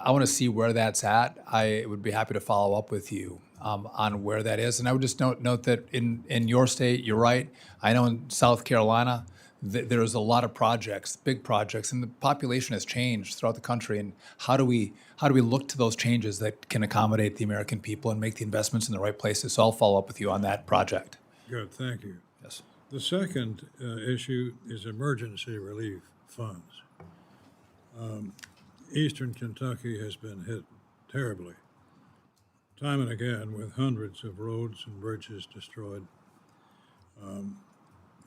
want to see where that's at. I would be happy to follow up with you on where that is. And I would just note that in your state, you're right. I know in South Carolina, there's a lot of projects, big projects, and the population has changed throughout the country. And how do we look to those changes that can accommodate the American people and make the investments in the right places? So I'll follow up with you on that project. Good, thank you. Yes. The second issue is emergency relief funds. Eastern Kentucky has been hit terribly, time and again, with hundreds of roads and bridges destroyed.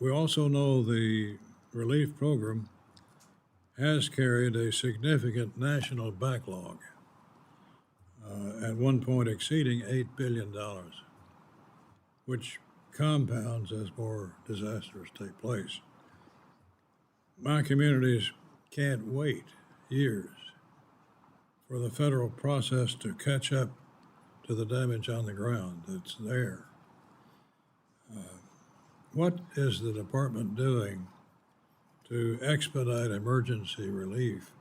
We also know the relief program has carried a significant national backlog, at one point exceeding $8 billion, which compounds as more disasters take place. My communities can't wait years for the federal process to catch up to the damage on the ground that's there. What is the department doing to expedite emergency relief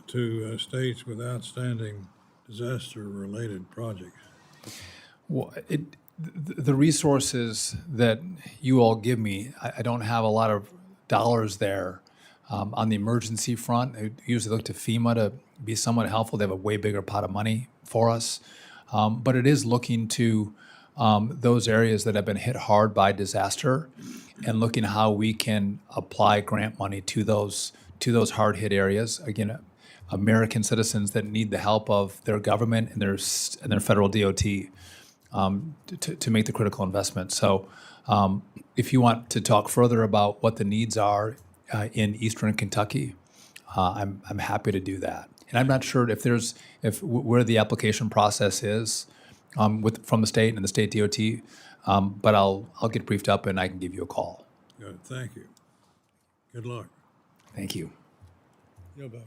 to states with outstanding disaster-related projects? Well, the resources that you all give me, I don't have a lot of dollars there on the emergency front. I usually look to FEMA to be somewhat helpful. They have a way bigger pot of money for us. But it is looking to those areas that have been hit hard by disaster and looking how we can apply grant money to those hard-hit areas. Again, American citizens that need the help of their government and their federal DOT to make the critical investments. So if you want to talk further about what the needs are in Eastern Kentucky, I'm happy to do that. And I'm not sure where the application process is from the state and the state DOT, but I'll get briefed up and I can give you a call. Good, thank you. Good luck. Thank you. You're back.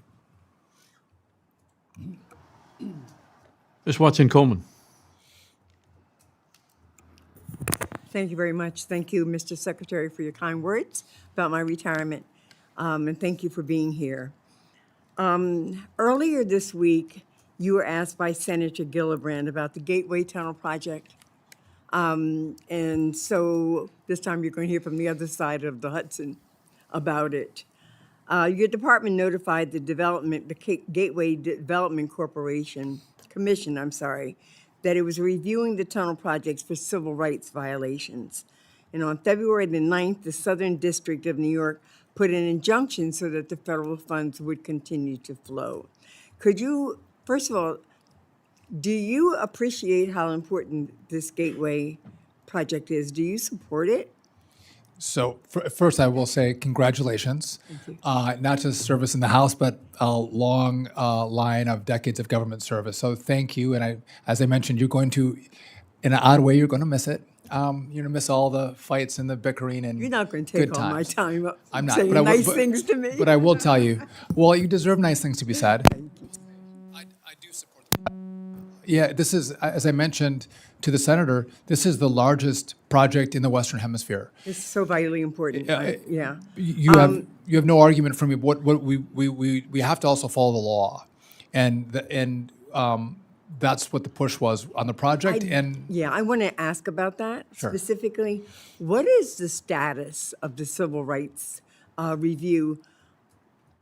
Ms. Watson Coleman. Thank you very much. Thank you, Mr. Secretary, for your kind words about my retirement, and thank you for being here. Earlier this week, you were asked by Senator Gillibrand about the Gateway Tunnel project. And so this time you're going to hear from the other side of the Hudson about it. Your department notified the Gateway Development Commission, that it was reviewing the tunnel projects for civil rights violations. And on February the 9th, the Southern District of New York put an injunction so that the federal funds would continue to flow. Could you, first of all, do you appreciate how important this Gateway project is? Do you support it? So first, I will say congratulations. Not just service in the House, but a long line of decades of government service. So thank you. And as I mentioned, you're going to, in an odd way, you're going to miss it. You're going to miss all the fights and the bickering and You're not going to good take all my times. time up I'm not, saying but I will- nice but- things to me. But I will tell you, well, you deserve nice things to be said. I do support. Yeah, this is, as I mentioned to the senator, this is the largest project in the Western Hemisphere. It's so vitally important. Yeah. You have no argument from me. What we have to also follow the law, and that's what the push was on the project. Yeah, I want to ask about that Sure. specifically. What is the status of the civil rights review?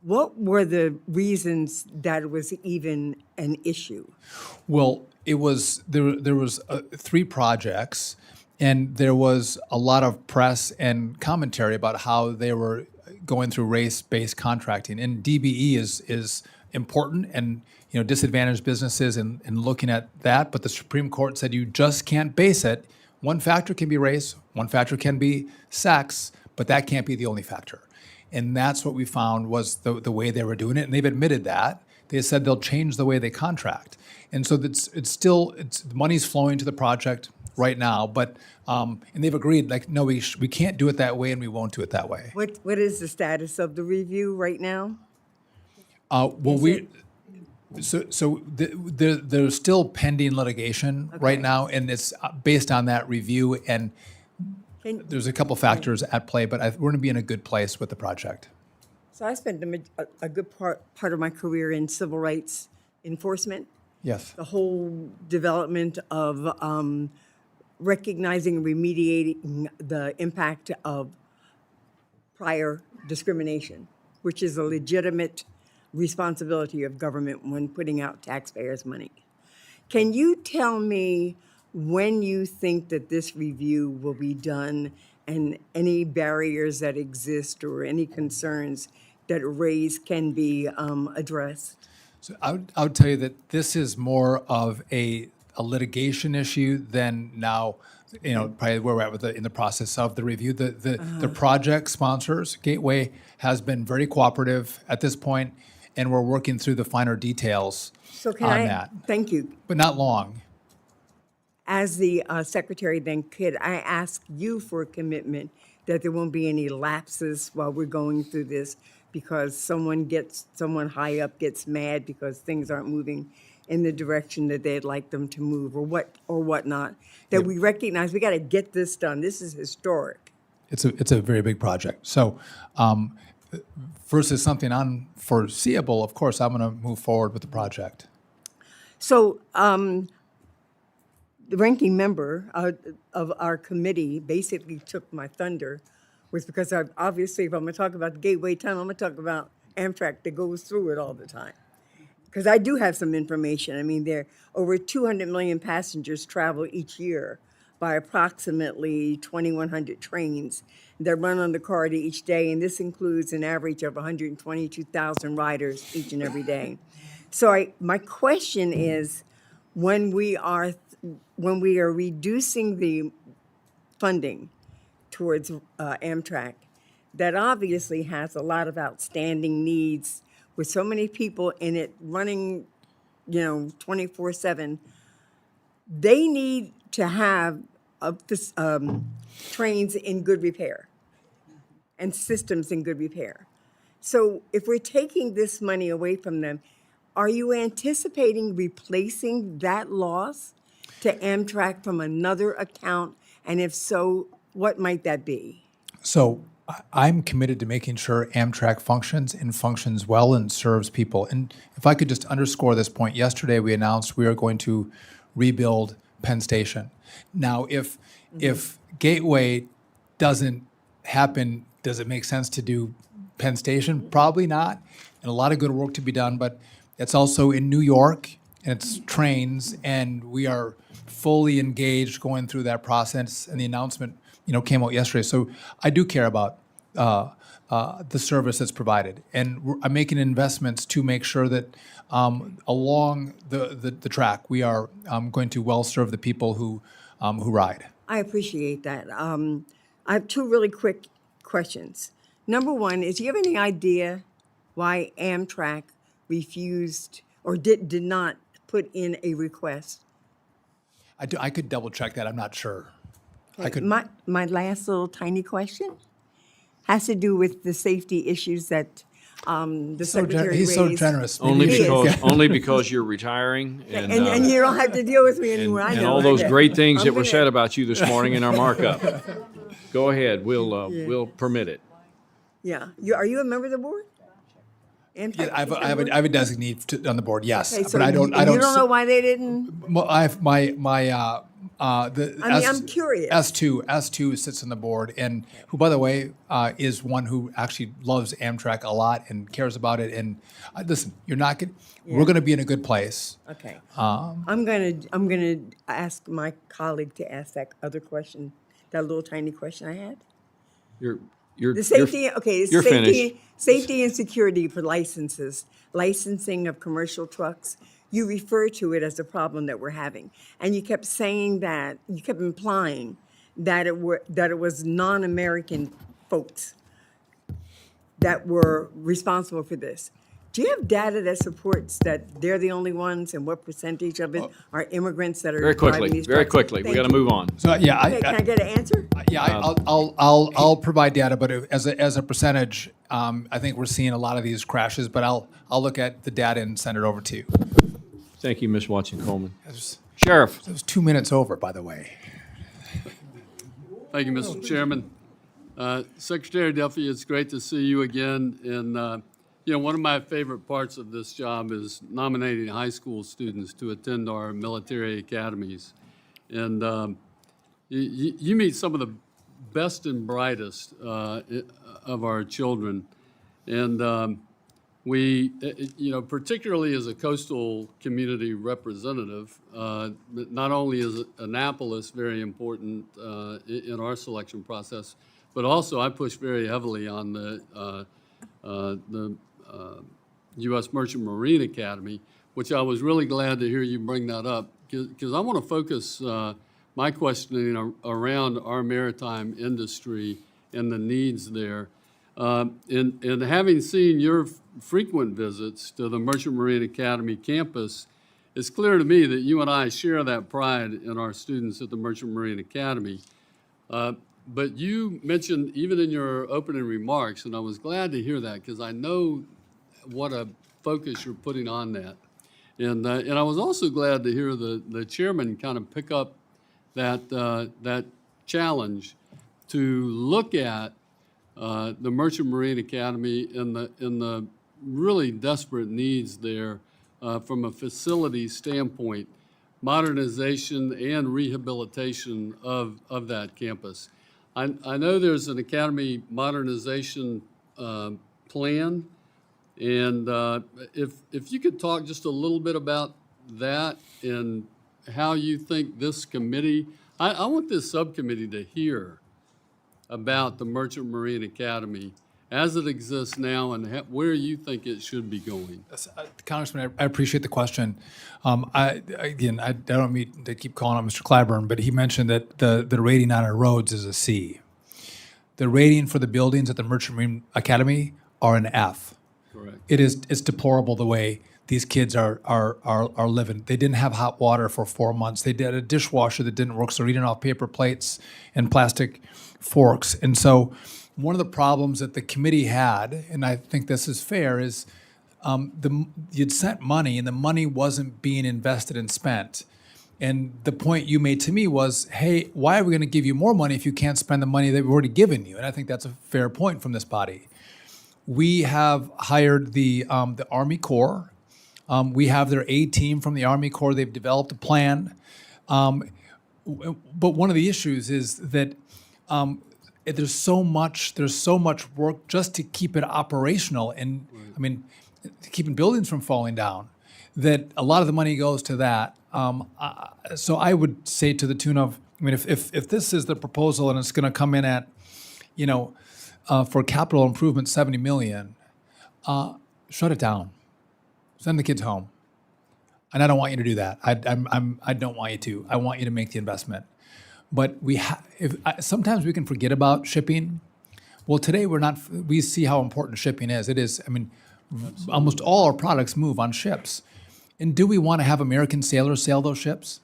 What were the reasons that it was even an issue? Well, it was there was 3 projects, and there was a lot of press and commentary about how they were going through race-based contracting. And DBE is important, and disadvantaged businesses and looking at that. But the Supreme Court said you just can't base it. One factor can be race, one factor can be sex, but that can't be the only factor. And that's what we found was the way they were doing it, and they've admitted that. They said they'll change the way they contract. And so it's the money's flowing to the project right now, but and they've agreed, like, no, we can't do it that way, and we won't do it that way. What is the status of the review right now? There's still pending litigation right now, and it's based on that review, and there's a couple factors at play, but we're going to be in a good place with the project. So I spent a good part of my career in civil rights enforcement. Yes. The whole development of recognizing and remediating the impact of prior discrimination, which is a legitimate responsibility of government when putting out taxpayers' money. Can you tell me when you think that this review will be done and any barriers that exist or any concerns that are raised can be addressed? So I would tell you that this is more of a litigation issue than now, probably where we're at in the process of the review. The project sponsors, Gateway, has been very cooperative at this point, and we're working through the finer details So can on I, that, thank you. but not long. As the secretary, then could I ask you for a commitment that there won't be any lapses while we're going through this because someone high up gets mad because things aren't moving in the direction that they'd like them to move or whatnot, that we recognize we got to get this done. This is historic. It's a very big project. So versus something unforeseeable, of course, I'm going to move forward with the project. So the ranking member of our committee basically took my thunder, was because obviously if I'm going to talk about the Gateway Tunnel, I'm going to talk about Amtrak that goes through it all the time. Because I do have some information. I mean, there are over 200 million passengers travel each year by approximately 2,100 trains that run on the corridor each day, and this includes an average of 122,000 riders each and every day. So my question is, when we are reducing the funding towards Amtrak, that obviously has a lot of outstanding needs with so many people in it running, 24/7, they need to have trains in good repair and systems in good repair. So if we're taking this money away from them, are you anticipating replacing that loss to Amtrak from another account? And if so, what might that be? So I'm committed to making sure Amtrak functions and functions well and serves people. And if I could just underscore this point, yesterday we announced we are going to rebuild Penn Station. Now, if Gateway doesn't happen, does it make sense to do Penn Station? Probably not. And a lot of good work to be done, but it's also in New York, and it's trains, and we are fully engaged going through that process, and the announcement came out yesterday. So I do care about the service that's provided, and I'm making investments to make sure that along the track we are going to well serve the people who ride. I appreciate that. I have two really quick questions. Number one is, do you have any idea why Amtrak refused or did not put in a request? I could double check that. I'm not sure. I could. My last little tiny question has to do with the safety issues that the secretary raised. He's so generous. Only because you're retiring And you don't have to deal with me anymore. I and know. all those I know. great things I'm that were gonna- said about you this morning in our markup. Go ahead, we'll permit it. Yeah. Are you a member of the board? Amtrak? Yeah, I have a designee on the board. Yes, Okay, so but I don't. You don't know why they didn't? Well, I have my I'm curious. S2 sits on the board, and who, by the way, is one who actually loves Amtrak a lot and cares about it. And listen, you're not good. We're going to be in a good place. Okay. I'm gonna ask my colleague to ask that other question, that little tiny question I had. You're The safety, you're finished. Safety and security for licensing of commercial trucks. You refer to it as a problem that we're having, and you kept saying that, you kept implying that it was non-American folks that were responsible for this. Do you have data that supports that they're the only ones, and what percentage of it are immigrants that are Very driving quickly, these very trucks? quickly. We Thank got to you. move on. So yeah, Okay, can I get an answer? I'll provide data, but as a percentage, I think we're seeing a lot of these crashes. But I'll look at the data and send it over to you. Thank you, Ms. Watson Coleman. It Sheriff. was 2 minutes over, by the way. Thank you, Mr. Chairman. Secretary Duffy, it's great to see you again. And, one of my favorite parts of this job is nominating high school students to attend our military academies. And you meet some of the best and brightest of our children. And we, particularly as a coastal community representative, not only is Annapolis very important in our selection process, but also I push very heavily on the U.S. Merchant Marine Academy, which I was really glad to hear you bring that up, because I want to focus my questioning around our maritime industry and the needs there. And having seen your frequent visits to the Merchant Marine Academy campus, it's clear to me that you and I share that pride in our students at the Merchant Marine Academy. But you mentioned, even in your opening remarks, and I was glad to hear that, because I know what a focus you're putting on that. And I was also glad to hear the chairman kind of pick up that challenge to look at the Merchant Marine Academy and the really desperate needs there from a facility standpoint, modernization and rehabilitation of that campus. I know there's an academy modernization plan, and if you could talk just a little bit about that and how you think this committee, I want this subcommittee to hear about the Merchant Marine Academy as it exists now and where you think it should be going. Congressman, I appreciate the question. I don't mean to keep calling on Mr. Clyburn, but he mentioned that the rating on our roads is a C. The rating for the buildings at the Merchant Marine Academy are an F. Correct. It's deplorable the way these kids are living. They didn't have hot water for 4 months. They had a dishwasher that didn't work, so they're eating off paper plates and plastic forks. And so one of the problems that the committee had, and I think this is fair, is you'd sent money and the money wasn't being invested and spent. And the point you made to me was, hey, why are we going to give you more money if you can't spend the money that we've already given you? And I think that's a fair point from this body. We have hired the Army Corps. We have their A team from the Army Corps. They've developed a plan. But one of the issues is that there's so much work just to keep it operational, and I mean, keeping buildings from falling down, that a lot of the money goes to that. So I would say to the tune of, I mean, if this is the proposal and it's going to come in at, for capital improvement, 70 million, shut it down. Send the kids home. And I don't want you to do that. I don't want you to. I want you to make the investment. But sometimes we can forget about shipping. Well, today we see how important shipping is. It is, I mean, almost all our products move on ships. And do we want to have American sailors sail those ships?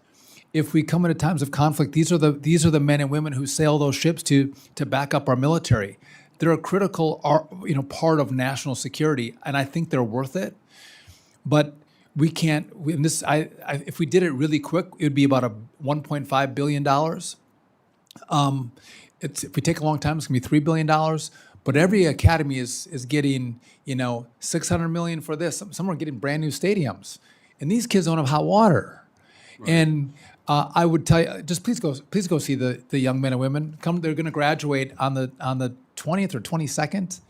If we come into times of conflict, these are the men and women who sail those ships to back up our military. They're a critical, part of national security, and I think they're worth it. But we can't. If we did it really quick, it would be about $1.5 billion. If we take a long time, it's going to be $3 billion. But every academy is getting, $600 million for this. Some are getting brand new stadiums, and these kids don't have hot water. Right. And I would tell you, just please go see the young men and women. Come, they're going to graduate on the 20th or 22nd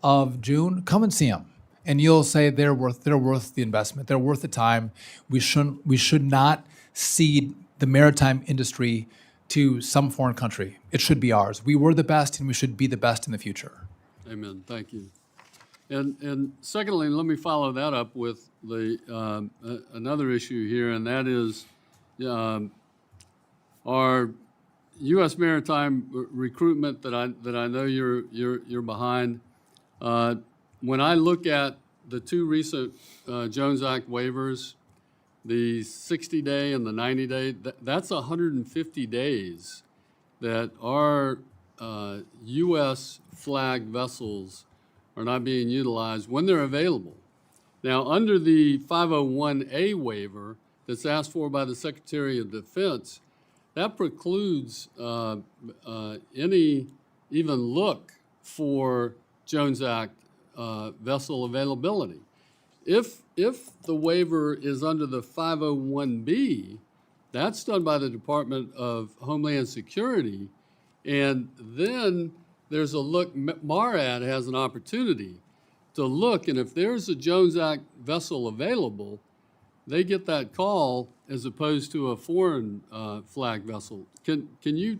of June. Come and see them, and you'll say they're worth the investment. They're worth the time. We should not cede the maritime industry to some foreign country. It should be ours. We were the best, and we should be the best in the future. Amen. Thank you. And secondly, let me follow that up with the another issue here, and that is our U.S. maritime recruitment that I know you're behind. When I look at the two recent Jones Act waivers, the 60-day and the 90-day, that's 150 days that our U.S. flag vessels are not being utilized when they're available. Now, under the 501A waiver that's asked for by the Secretary of Defense, that precludes any even look for Jones Act vessel availability. If the waiver is under the 501B, that's done by the Department of Homeland Security, and then there's a look, MARAD has an opportunity to look, and if there's a Jones Act vessel available, they get that call as opposed to a foreign flag vessel. Can you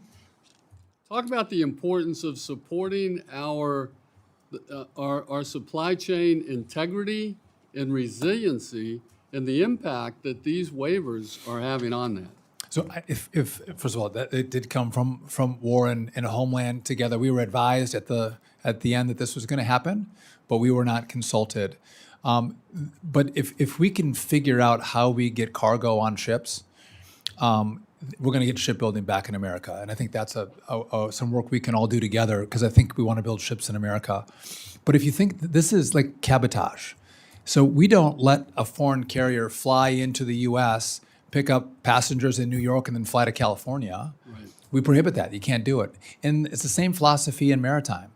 talk about the importance of supporting our supply chain integrity and resiliency and the impact that these waivers are having on that? So if first of all, that it did come from War and Homeland together. We were advised at the end that this was going to happen, but we were not consulted. But if we can figure out how we get cargo on ships, we're going to get shipbuilding back in America. And I think that's some work we can all do together, because I think we want to build ships in America. But if you think this is like cabotage, so we don't let a foreign carrier fly into the U.S., pick up passengers in New York, and then fly to California. Right. We prohibit that. You can't do it. And it's the same philosophy in maritime,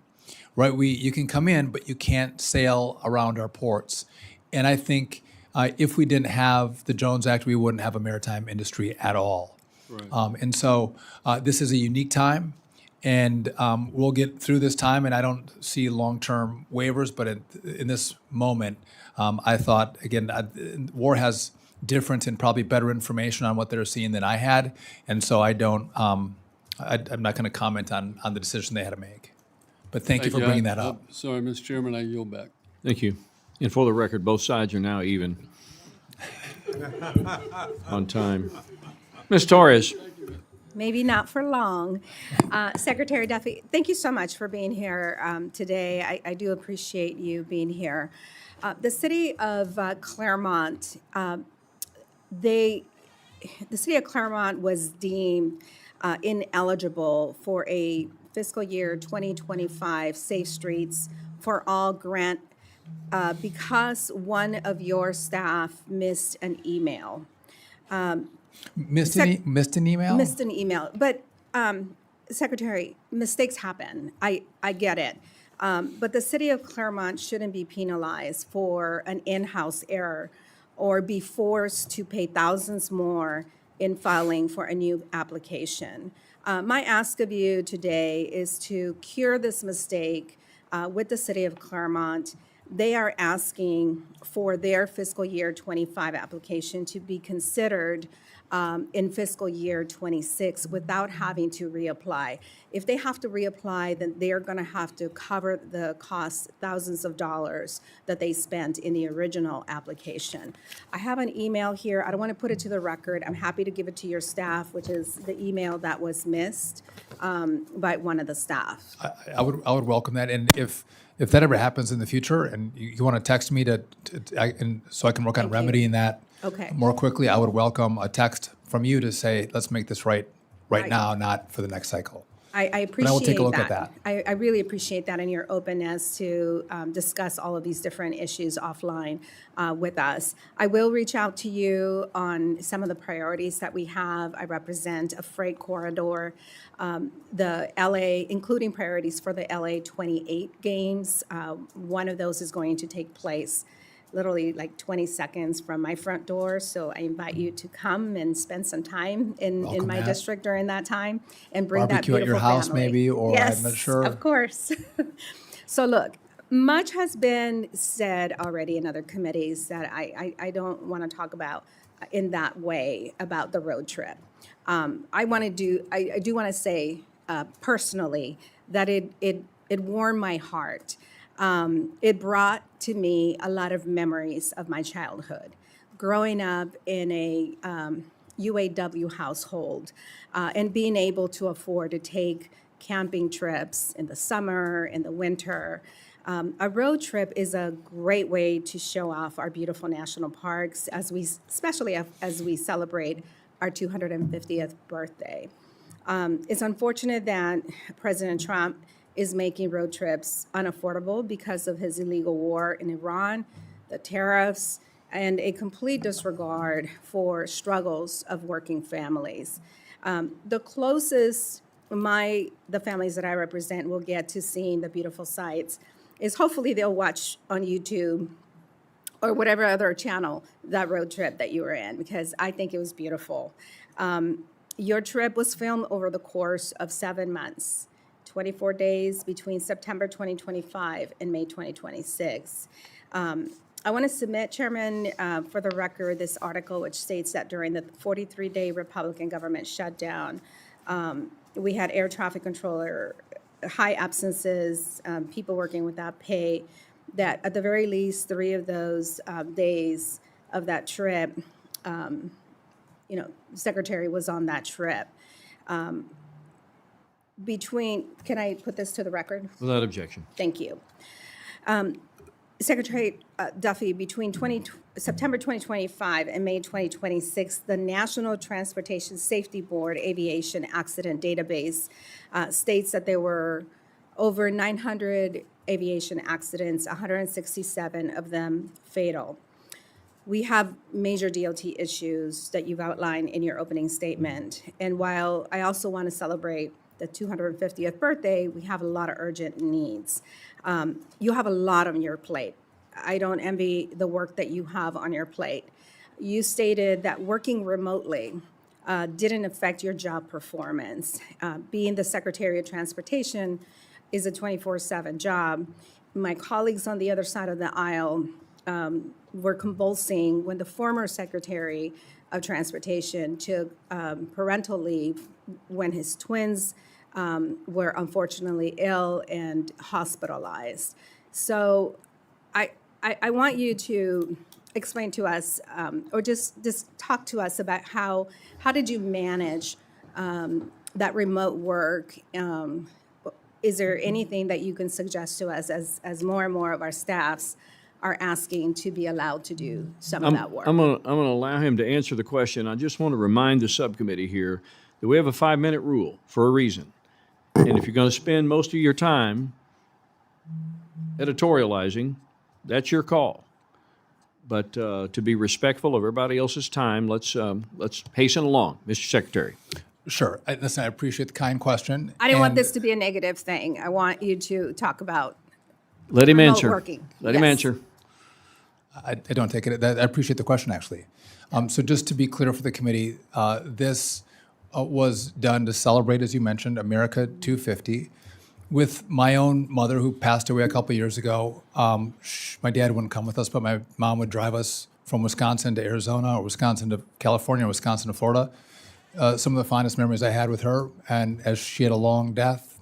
right? You can come in, but you can't sail around our ports. And I think if we didn't have the Jones Act, we wouldn't have a maritime industry at all. Right. And so this is a unique time, and we'll get through this time, and I don't see long-term waivers, but in this moment, I thought, again, War has different and probably better information on what they're seeing than I had, and so I don't. I'm not going to comment on the decision they had to make. But thank you for bringing that up. Sorry, Mr. Chairman, I yield back. Thank you. And for the record, both sides are now even on time. Ms. Torres. Maybe not for long. Secretary Duffy, thank you so much for being here today. I do appreciate you being here. The city of Claremont, the city of Claremont was deemed ineligible for a fiscal year 2025 Safe Streets for All grant because one of your staff missed an email. Missed an email? Missed an email. But, Secretary, mistakes happen. I get it. But the city of Claremont shouldn't be penalized for an in-house error or be forced to pay thousands more in filing for a new application. My ask of you today is to cure this mistake with the city of Claremont. They are asking for their fiscal year 25 application to be considered in fiscal year 26 without having to reapply. If they have to reapply, then they're going to have to cover the costs, thousands of dollars that they spent in the original application. I have an email here. I don't want to put it to the record. I'm happy to give it to your staff, which is the email that was missed by one of the staff. I would welcome that, and if that ever happens in the future, and you want to text me so I can work on remedying that more quickly, I would welcome a text from you to say, let's make this right now, not for the next cycle. I appreciate but I will take a look that. at that. I really appreciate that and your openness to discuss all of these different issues offline with us. I will reach out to you on some of the priorities that we have. I represent a freight corridor, the LA, including priorities for the LA 28 games. One of those is going to take place literally like 20 seconds from my front door. So I invite you to come and spend some time in Welcome, my Matt. district during that time and bring that Barbecue at your beautiful house family. maybe, or yes, I'm not sure. Of course. So look, much has been said already in other committees that I don't want to talk about in that way about the road trip. I do want to say personally that it warmed my heart. It brought to me a lot of memories of my childhood, growing up in a UAW household and being able to afford to take camping trips in the summer, in the winter. A road trip is a great way to show off our beautiful national parks, especially as we celebrate our 250th birthday. It's unfortunate that President Trump is making road trips unaffordable because of his illegal war in Iran, the tariffs, and a complete disregard for struggles of working families. The closest the families that I represent will get to seeing the beautiful sights is hopefully they'll watch on YouTube or whatever other channel that road trip that you were in, because I think it was beautiful. Your trip was filmed over the course of 7 months, 24 days between September 2025 and May 2026. I want to submit, Chairman, for the record, this article which states that during the 43-day Republican government shutdown, we had air traffic controller, high absences, people working without pay, that at the very least 3 of those days of that trip, Secretary was on that trip. Can I put this to the record? Without objection. Thank you. Secretary Duffy, between September 2025 and May 2026, the National Transportation Safety Board Aviation Accident Database states that there were over 900 aviation accidents, 167 of them fatal. We have major DOT issues that you've outlined in your opening statement. And while I also want to celebrate the 250th birthday, we have a lot of urgent needs. You have a lot on your plate. I don't envy the work that you have on your plate. You stated that working remotely didn't affect your job performance. Being the Secretary of Transportation is a 24/7 job. My colleagues on the other side of the aisle were convulsing when the former Secretary of Transportation took parental leave when his twins were unfortunately ill and hospitalized. So I want you to explain to us, or just talk to us about how did you manage that remote work? Is there anything that you can suggest to us as more and more of our staffs are asking to be allowed to do some of that work? I'm gonna allow him to answer the question. I just want to remind the subcommittee here that we have a 5-minute rule for a reason. And if you're going to spend most of your time editorializing, that's your call. But to be respectful of everybody else's time, let's hasten along, Mr. Secretary. Sure. Listen, I appreciate the kind question. I didn't want and- this to be a negative thing. I want you to talk about Let him remote answer. working. Let him Yes. answer. I don't take it. I appreciate the question, actually. So just to be clear for the committee, this was done to celebrate, as you mentioned, America 250. With my own mother, who passed away a couple of years ago, my dad wouldn't come with us, but my mom would drive us from Wisconsin to Arizona, or Wisconsin to California, or Wisconsin to Florida. Some of the finest memories I had with her, and as she had a long death,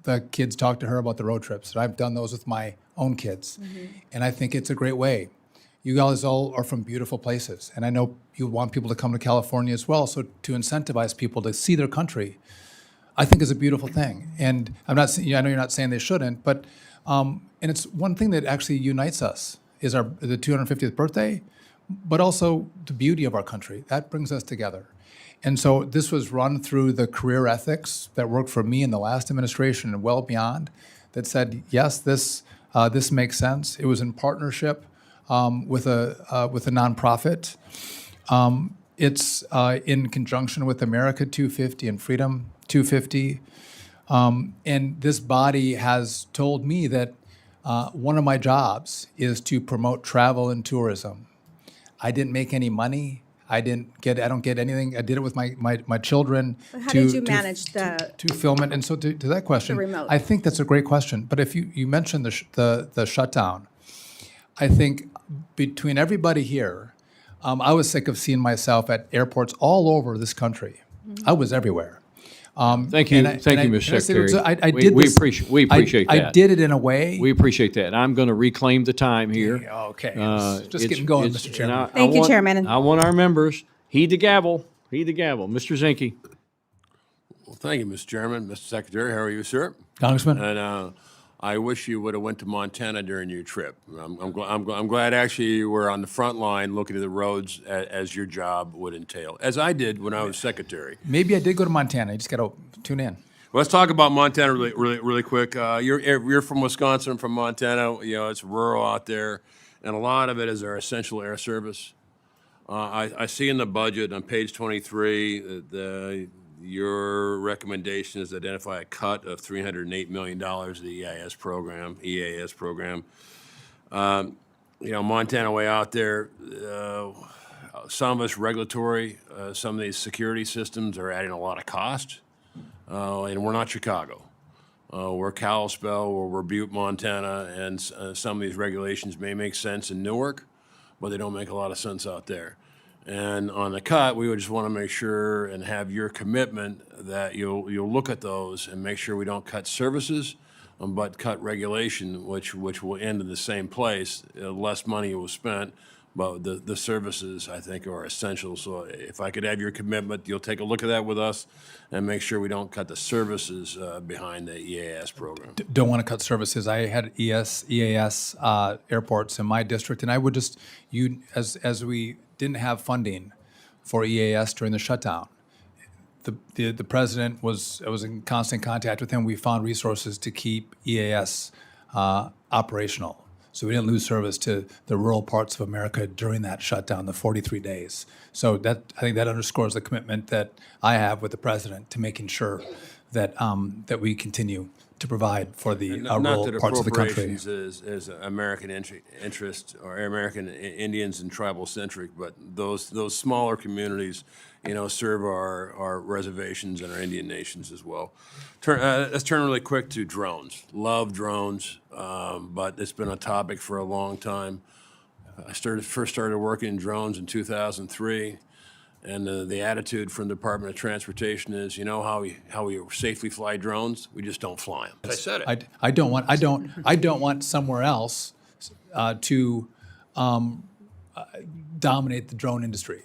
the kids talked to her about the road trips. And I've done those with my own kids. And I think it's a great way. You guys all are from beautiful places. And I know you want people to come to California as well. So to incentivize people to see their country, I think is a beautiful thing. And I know you're not saying they shouldn't, but, and it's one thing that actually unites us is the 250th birthday, but also the beauty of our country. That brings us together. And so this was run through the career ethics that worked for me in the last administration and well beyond, that said, yes, this makes sense. It was in partnership with a nonprofit. It's in conjunction with America 250 and Freedom 250. And this body has told me that One of my jobs is to promote travel and tourism. I didn't make any money. I don't get anything. I did it with my children. How did you manage to film it? And so to that question, remote? I think that's a great question. But if you mentioned the shutdown, I think between everybody here, I was sick of seeing myself at airports all over this country. I was everywhere. Thank you, Mr. Secretary. We appreciate that. I did it in a way. We appreciate that. I'm going to reclaim the time here. Okay. Just It's- getting going, it's- Mr. and Chairman. Thank you, want- Chairman. I want our members, heed the gavel, Mr. Zinke. Well, thank you, Mr. Chairman. Mr. Secretary, how are you, sir? Congressman? And I wish you would have went to Montana during your trip. I'm glad actually you were on the front line looking at the roads as your job would entail, as I did when I was secretary. Maybe I did go to Montana. You just got to tune in. Let's talk about Montana really quick. You're from Wisconsin, I'm from Montana. You know, it's rural out there, and a lot of it is our essential air service. I see in the budget on page 23 your recommendation is to identify a cut of $308 million to the EAS program. You know, Montana way out there. Some of us regulatory, some of these security systems are adding a lot of cost. And we're not Chicago. We're Kalispell, we're Butte, Montana, and some of these regulations may make sense in Newark, but they don't make a lot of sense out there. And on the cut, we would just want to make sure and have your commitment that you'll look at those and make sure we don't cut services, but cut regulation, which will end in the same place. Less money was spent, but the services, I think, are essential. So if I could have your commitment, you'll take a look at that with us and make sure we don't cut the services behind the EAS program. Don't want to cut services. I had EAS airports in my district, and I would just, as we didn't have funding for EAS during the shutdown, the president I was in constant contact with him. We found resources to keep EAS operational. So we didn't lose service to the rural parts of America during that shutdown, the 43 days. So I think that underscores the commitment that I have with the president to making sure that that we continue to provide for the rural parts of the country. Not that appropriations is American interest or American Indians and tribal centric, but those smaller communities, you know, serve our reservations and our Indian nations as well. Let's turn really quick to drones. Love drones, but it's been a topic for a long time. I first started working in drones in 2003. And the attitude from the Department of Transportation is, you know how we safely fly drones? We just don't fly them. I said it. I don't want somewhere else to dominate the drone industry.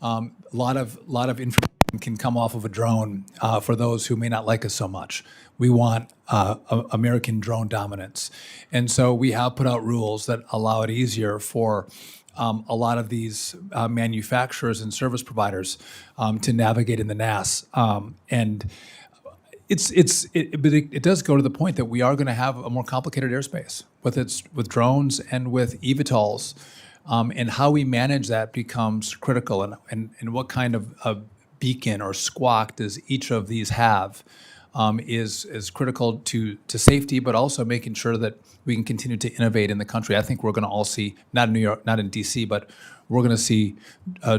A lot of information can come off of a drone for those who may not like us so much. We want American drone dominance, and so we have put out rules that allow it easier for a lot of these manufacturers and service providers to navigate in the NAS. And it does go to the point that we are going to have a more complicated airspace with drones and with eVTOLs. And how we manage that becomes critical, and what kind of beacon or squawk does each of these have is critical to safety, but also making sure that we can continue to innovate in the country. I think we're going to all see, not in New York, not in DC, but we're going to see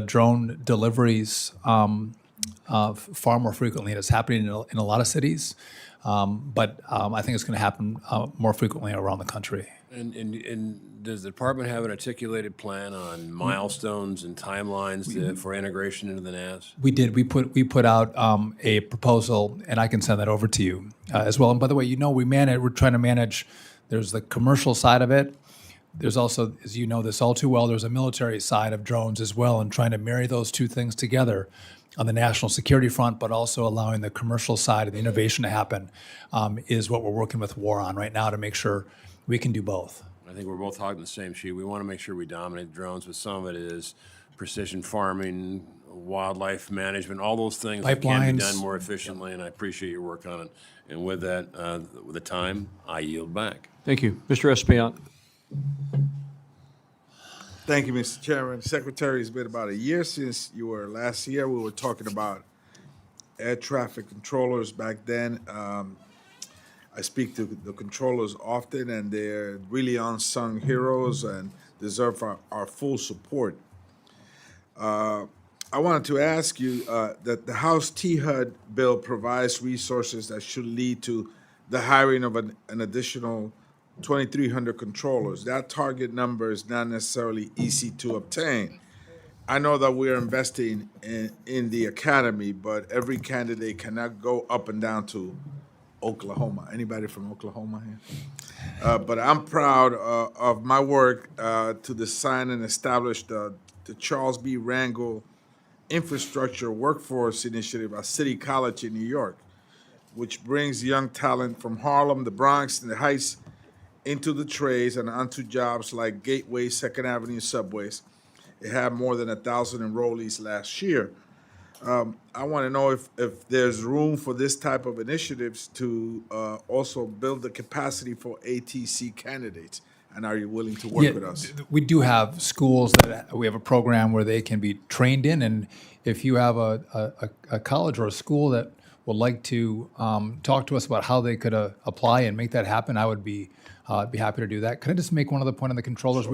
drone deliveries far more frequently. And it's happening in a lot of cities, but I think it's going to happen more frequently around the country. And does the department have an articulated plan on milestones and timelines for integration into the NAS? We did. We put out a proposal, and I can send that over to you as well. And by the way, you know, we're trying to manage. There's the commercial side of it. There's also, as you know this all too well, there's a military side of drones as well, and trying to marry those two things together on the national security front, but also allowing the commercial side of the innovation to happen is what we're working with WAR on right now to make sure we can do both. I think we're both hogging the same sheet. We want to make sure we dominate drones, but some of it is precision farming, wildlife management, all those things that can be Pipelines. done more efficiently, and I appreciate your work on it. And with that, with the time, I yield back. Thank you. Mr. Espaillat. Thank you, Mr. Chairman. Secretary, it's been about a year since you were last here. We were talking about air traffic controllers back then. I speak to the controllers often, and they're really unsung heroes and deserve our full support. I wanted to ask you that the House THUD bill provides resources that should lead to the hiring of an additional 2,300 controllers. That target number is not necessarily easy to obtain. I know that we're investing in the academy, but every candidate cannot go up and down to Oklahoma. Anybody from Oklahoma here? But I'm proud of my work to design and establish the Charles B. Rangel Infrastructure Workforce Initiative at City College in New York, which brings young talent from Harlem, the Bronx, and the Heights into the trades and onto jobs like Gateway, Second Avenue subways. It had more than 1,000 enrollees last year. I want to know if there's room for this type of initiatives to also build the capacity for ATC candidates. And are you willing to work with us? We do have schools that we have a program where they can be trained in, and if you have a college or a school that would like to talk to us about how they could apply and make that happen, I would be happy to do that. Could I just make one other point on the controllers?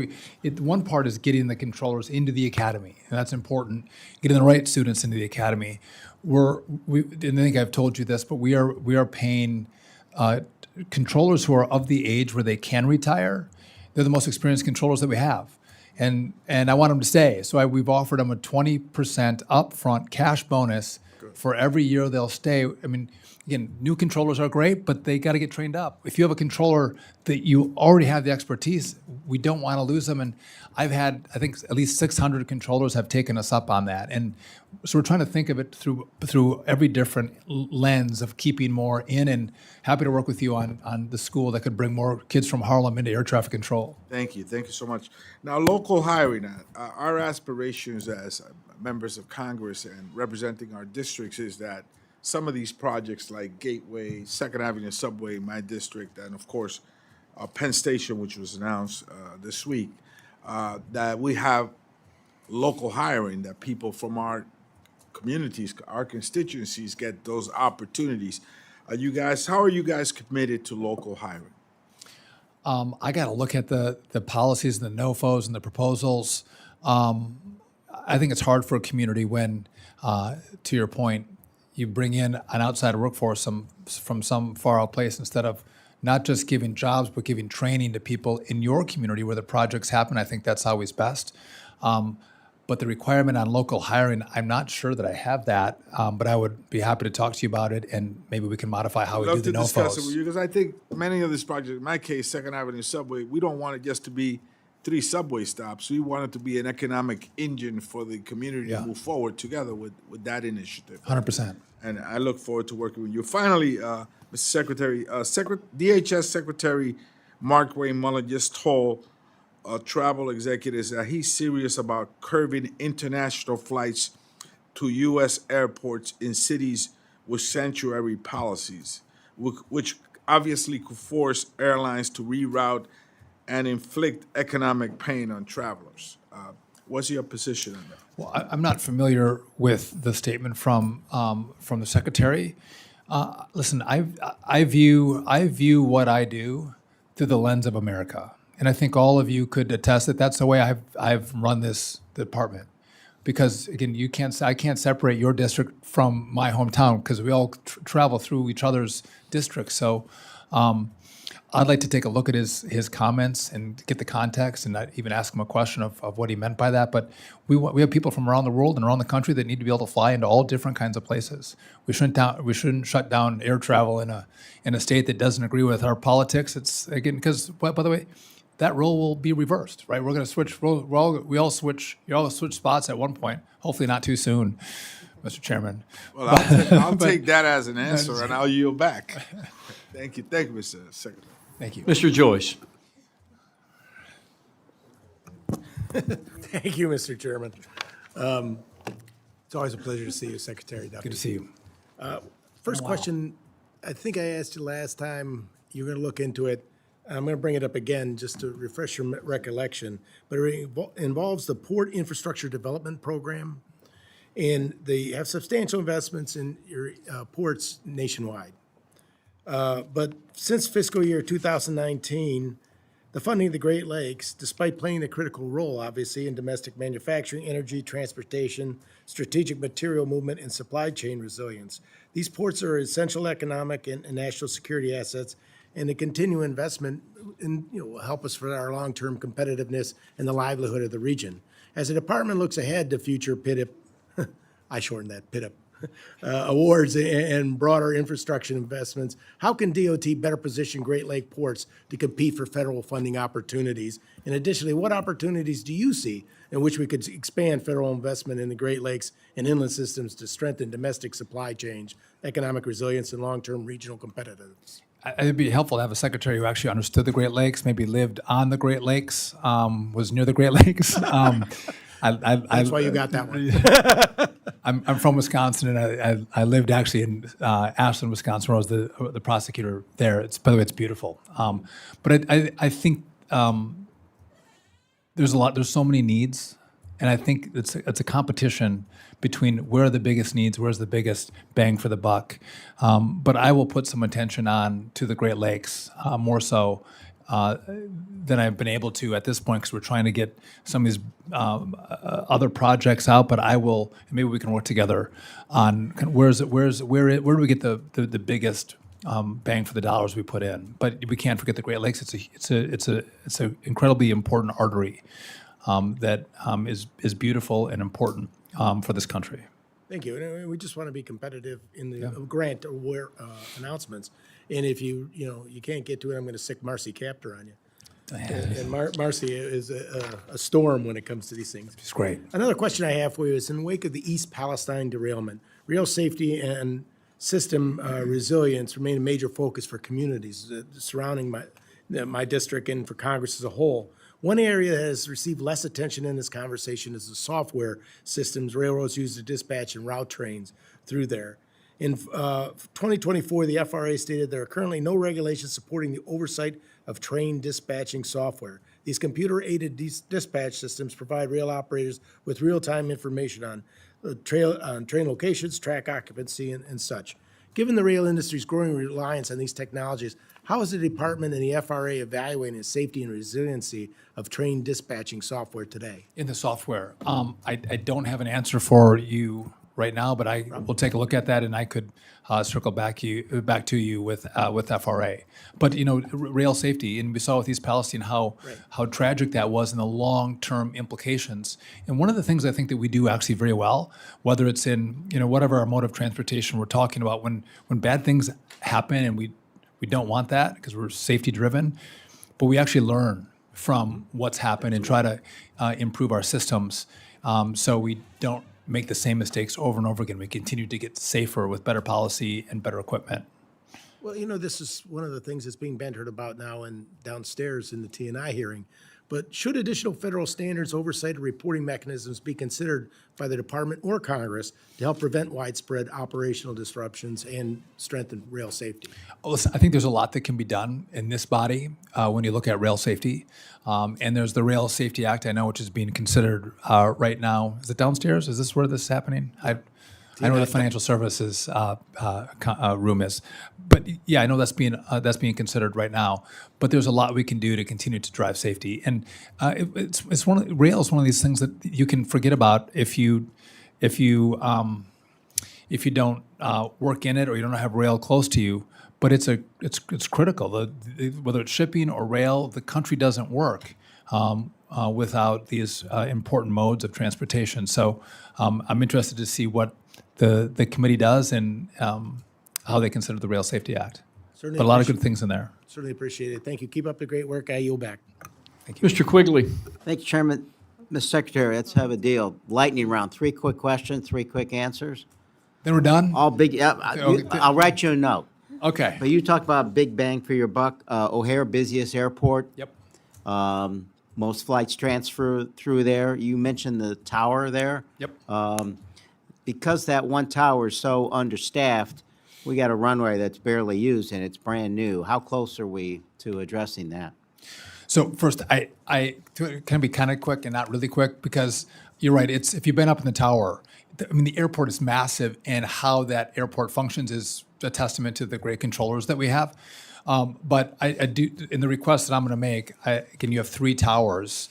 One part is getting the controllers into the academy, and that's important. Getting the right students into the academy. And I think I've told you this, but we are paying controllers who are of the age where they can retire. They're the most experienced controllers that we have. And I want them to stay. So we've offered them a 20% upfront cash bonus for every year they'll stay. I mean, again, new controllers are great, but they got to get trained up. If you have a controller that you already have the expertise, we don't want to lose them. And I've had, I think, at least 600 controllers have taken us up on that. And so we're trying to think of it through every different lens of keeping more in, and happy to work with you on the school that could bring more kids from Harlem into air traffic control. Thank you so much. Now, local hiring, our aspirations as members of Congress and representing our districts is that some of these projects like Gateway, Second Avenue Subway, my district, and of course, Penn Station, which was announced this week, that we have local hiring, that people from our communities, our constituencies get those opportunities. How are you guys committed to local hiring? I got to look at the policies and the NOFOs and the proposals. I think it's hard for a community when, to your point, you bring in an outside workforce from some far out place, instead of not just giving jobs, but giving training to people in your community where the projects happen. I think that's always best. But the requirement on local hiring, I'm not sure that I have that, but I would be happy to talk to you about it, and maybe we can modify how we do the I'd love to discuss it NOFOs. with you, because I think many of these projects, in my case, Second Avenue Subway, we don't want it just to be 3 subway stops. We want it to be an economic engine for the community to move forward together with that initiative. 100%. And I look forward to working with you. Finally, Mr. Secretary, DHS Secretary Mark Ray Mullen just told travel executives that he's serious about curbing international flights to U.S. airports in cities with sanctuary policies, which obviously could force airlines to reroute and inflict economic pain on travelers. What's your position on that? Well, I'm not familiar with the statement from the secretary. Listen, I view what I do through the lens of America, and I think all of you could attest that that's the way I've run this department. Because again, I can't separate your district from my hometown, because we all travel through each other's districts. So I'd like to take a look at his comments and get the context, and not even ask him a question of what he meant by that. But we have people from around the world and around the country that need to be able to fly into all different kinds of places. We shouldn't shut down air travel in a state that doesn't agree with our politics. It's again because, by the way, that role will be reversed, right? We're going to switch. We all switch spots at one point. Hopefully, not too soon, Mr. Chairman. Well, I'll take that as an answer, and I'll yield back. Thank you, Mr. Secretary. Thank you. Mr. Joyce. Thank you, Mr. Chairman. It's always a pleasure to see you, Secretary Duffy. Good to see you. First question, I think I asked you last time, you're going to look into it. I'm going to bring it up again just to refresh your recollection, but it involves the Port Infrastructure Development Program, and they have substantial investments in your ports nationwide. But since fiscal year 2019, the funding of the Great Lakes, despite playing a critical role, obviously, in domestic manufacturing, energy, transportation, strategic material movement, and supply chain resilience, these ports are essential economic and national security assets, and the continued investment will help us for our long-term competitiveness and the livelihood of the region. As the department looks ahead to future PIDIP, I shortened that, PIDIP, awards and broader infrastructure investments, how can DOT better position Great Lake ports to compete for federal funding opportunities? And additionally, what opportunities do you see in which we could expand federal investment in the Great Lakes and inland systems to strengthen domestic supply chains, economic resilience, and long-term regional competitiveness? It'd be helpful to have a secretary who actually understood the Great Lakes, maybe lived on the Great Lakes, was near the Great Lakes. That's why you got that one. I'm from Wisconsin, and I lived actually in Ashland, Wisconsin, where I was the prosecutor there. By the way, it's beautiful. But I think there's so many needs, and I think it's a competition between where are the biggest needs, where's the biggest bang for the buck. But I will put some attention on to the Great Lakes, more so than I've been able to at this point, because we're trying to get some of these other projects out. But I will, maybe we can work together on kind of where do we get the biggest bang for the dollars we put in. But we can't forget the Great Lakes. It's a incredibly important artery that is beautiful and important for this country. Thank you. And we just want to be competitive in the grant aware announcements. And if you can't get to it, I'm going to sick Marcy Captor on you. And Marcy is a storm when it comes to these things. It's great. Another question I have for you is, in the wake of the East Palestine derailment, rail safety and system resilience remain a major focus for communities surrounding my district and for Congress as a whole. One area that has received less attention in this conversation is the software systems railroads use to dispatch and route trains through there. In 2024, the FRA stated there are currently no regulations supporting the oversight of train dispatching software. These computer-aided dispatch systems provide rail operators with real-time information on train locations, track occupancy, and such. Given the rail industry's growing reliance on these technologies, how is the department and the FRA evaluating the safety and resiliency of train dispatching software today? In the software, I don't have an answer for you right now, but I will take a look at that, and I could circle back to you with FRA. But rail safety, and we saw with East Palestine how tragic that was and the long-term implications. And one of the things I think that we do actually very well, whether it's in whatever our mode of transportation we're talking about, when bad things happen, and we don't want that because we're safety driven, but we actually learn from what's happened and try to improve our systems so we don't make the same mistakes over and over again. We continue to get safer with better policy and better equipment. Well, this is one of the things that's being bantered about now and downstairs in the T&I hearing. But should additional federal standards, oversight, or reporting mechanisms be considered by the department or Congress to help prevent widespread operational disruptions and strengthen rail safety? Well, listen, I think there's a lot that can be done in this body when you look at rail safety. And there's the Rail Safety Act, I know, which is being considered right now. Is it downstairs? Is this where this is happening? I know where the financial services room is. But yeah, I know that's being considered right now. But there's a lot we can do to continue to drive safety. And rail is one of these things that you can forget about if you don't work in it or you don't have rail close to you. But it's critical. Whether it's shipping or rail, the country doesn't work without these important modes of transportation. So I'm interested to see what the committee does and how they consider the Rail Safety Act. Certainly But a lot of good things in there. Certainly appreciate it. Thank you. Keep up the great work. I yield back. Mr. Quigley. Thank you, Chairman. Mr. Secretary, let's have a deal. Lightning round, 3 quick questions, 3 quick answers. Then we're done? All big, Okay. I'll write you a note. Okay. But you talked about big bang for your buck. O'Hare, busiest airport. Yep. Most flights transfer through there. You mentioned the tower there. Yep. Because that one tower is so understaffed, we got a runway that's barely used and it's brand new. How close are we to addressing that? So first, I can be kind of quick and not really quick because you're right. If you've been up in the tower, the airport is massive, and how that airport functions is a testament to the great controllers that we have. But I do, in the request that I'm going to make, again, you have 3 towers.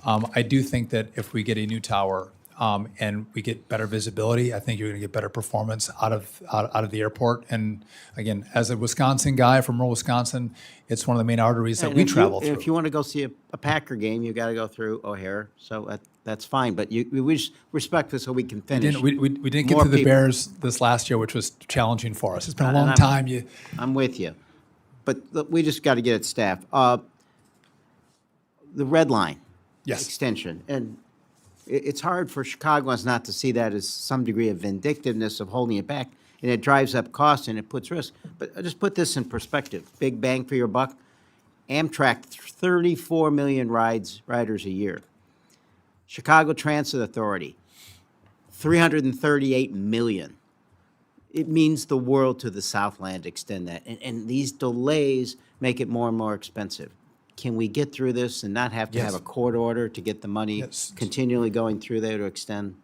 I do think that if we get a new tower and we get better visibility, I think you're going to get better performance out of the airport. And again, as a Wisconsin guy from rural Wisconsin, it's one of the main arteries that And we if you- travel through. If you want to go see a Packer game, you got to go through O'Hare, so that's fine. But we just respect this so we can finish. We didn't get More to the people. Bears this last year, which was challenging for us. It's been a And long I'm- time. I'm with you. But look, we just got to get it staffed. The red line. Yes. Extension. And it's hard for Chicagoans not to see that as some degree of vindictiveness of holding it back. And it drives up costs and it puts risk. But I just put this in perspective. Big bang for your buck. Amtrak, 34 million riders a year. Chicago Transit Authority, 338 million. It means the world to the Southland to extend that. And these delays make it more and more expensive. Can we get through this and not have to have Yes. a court order to get the money Yes. continually going through there to extend?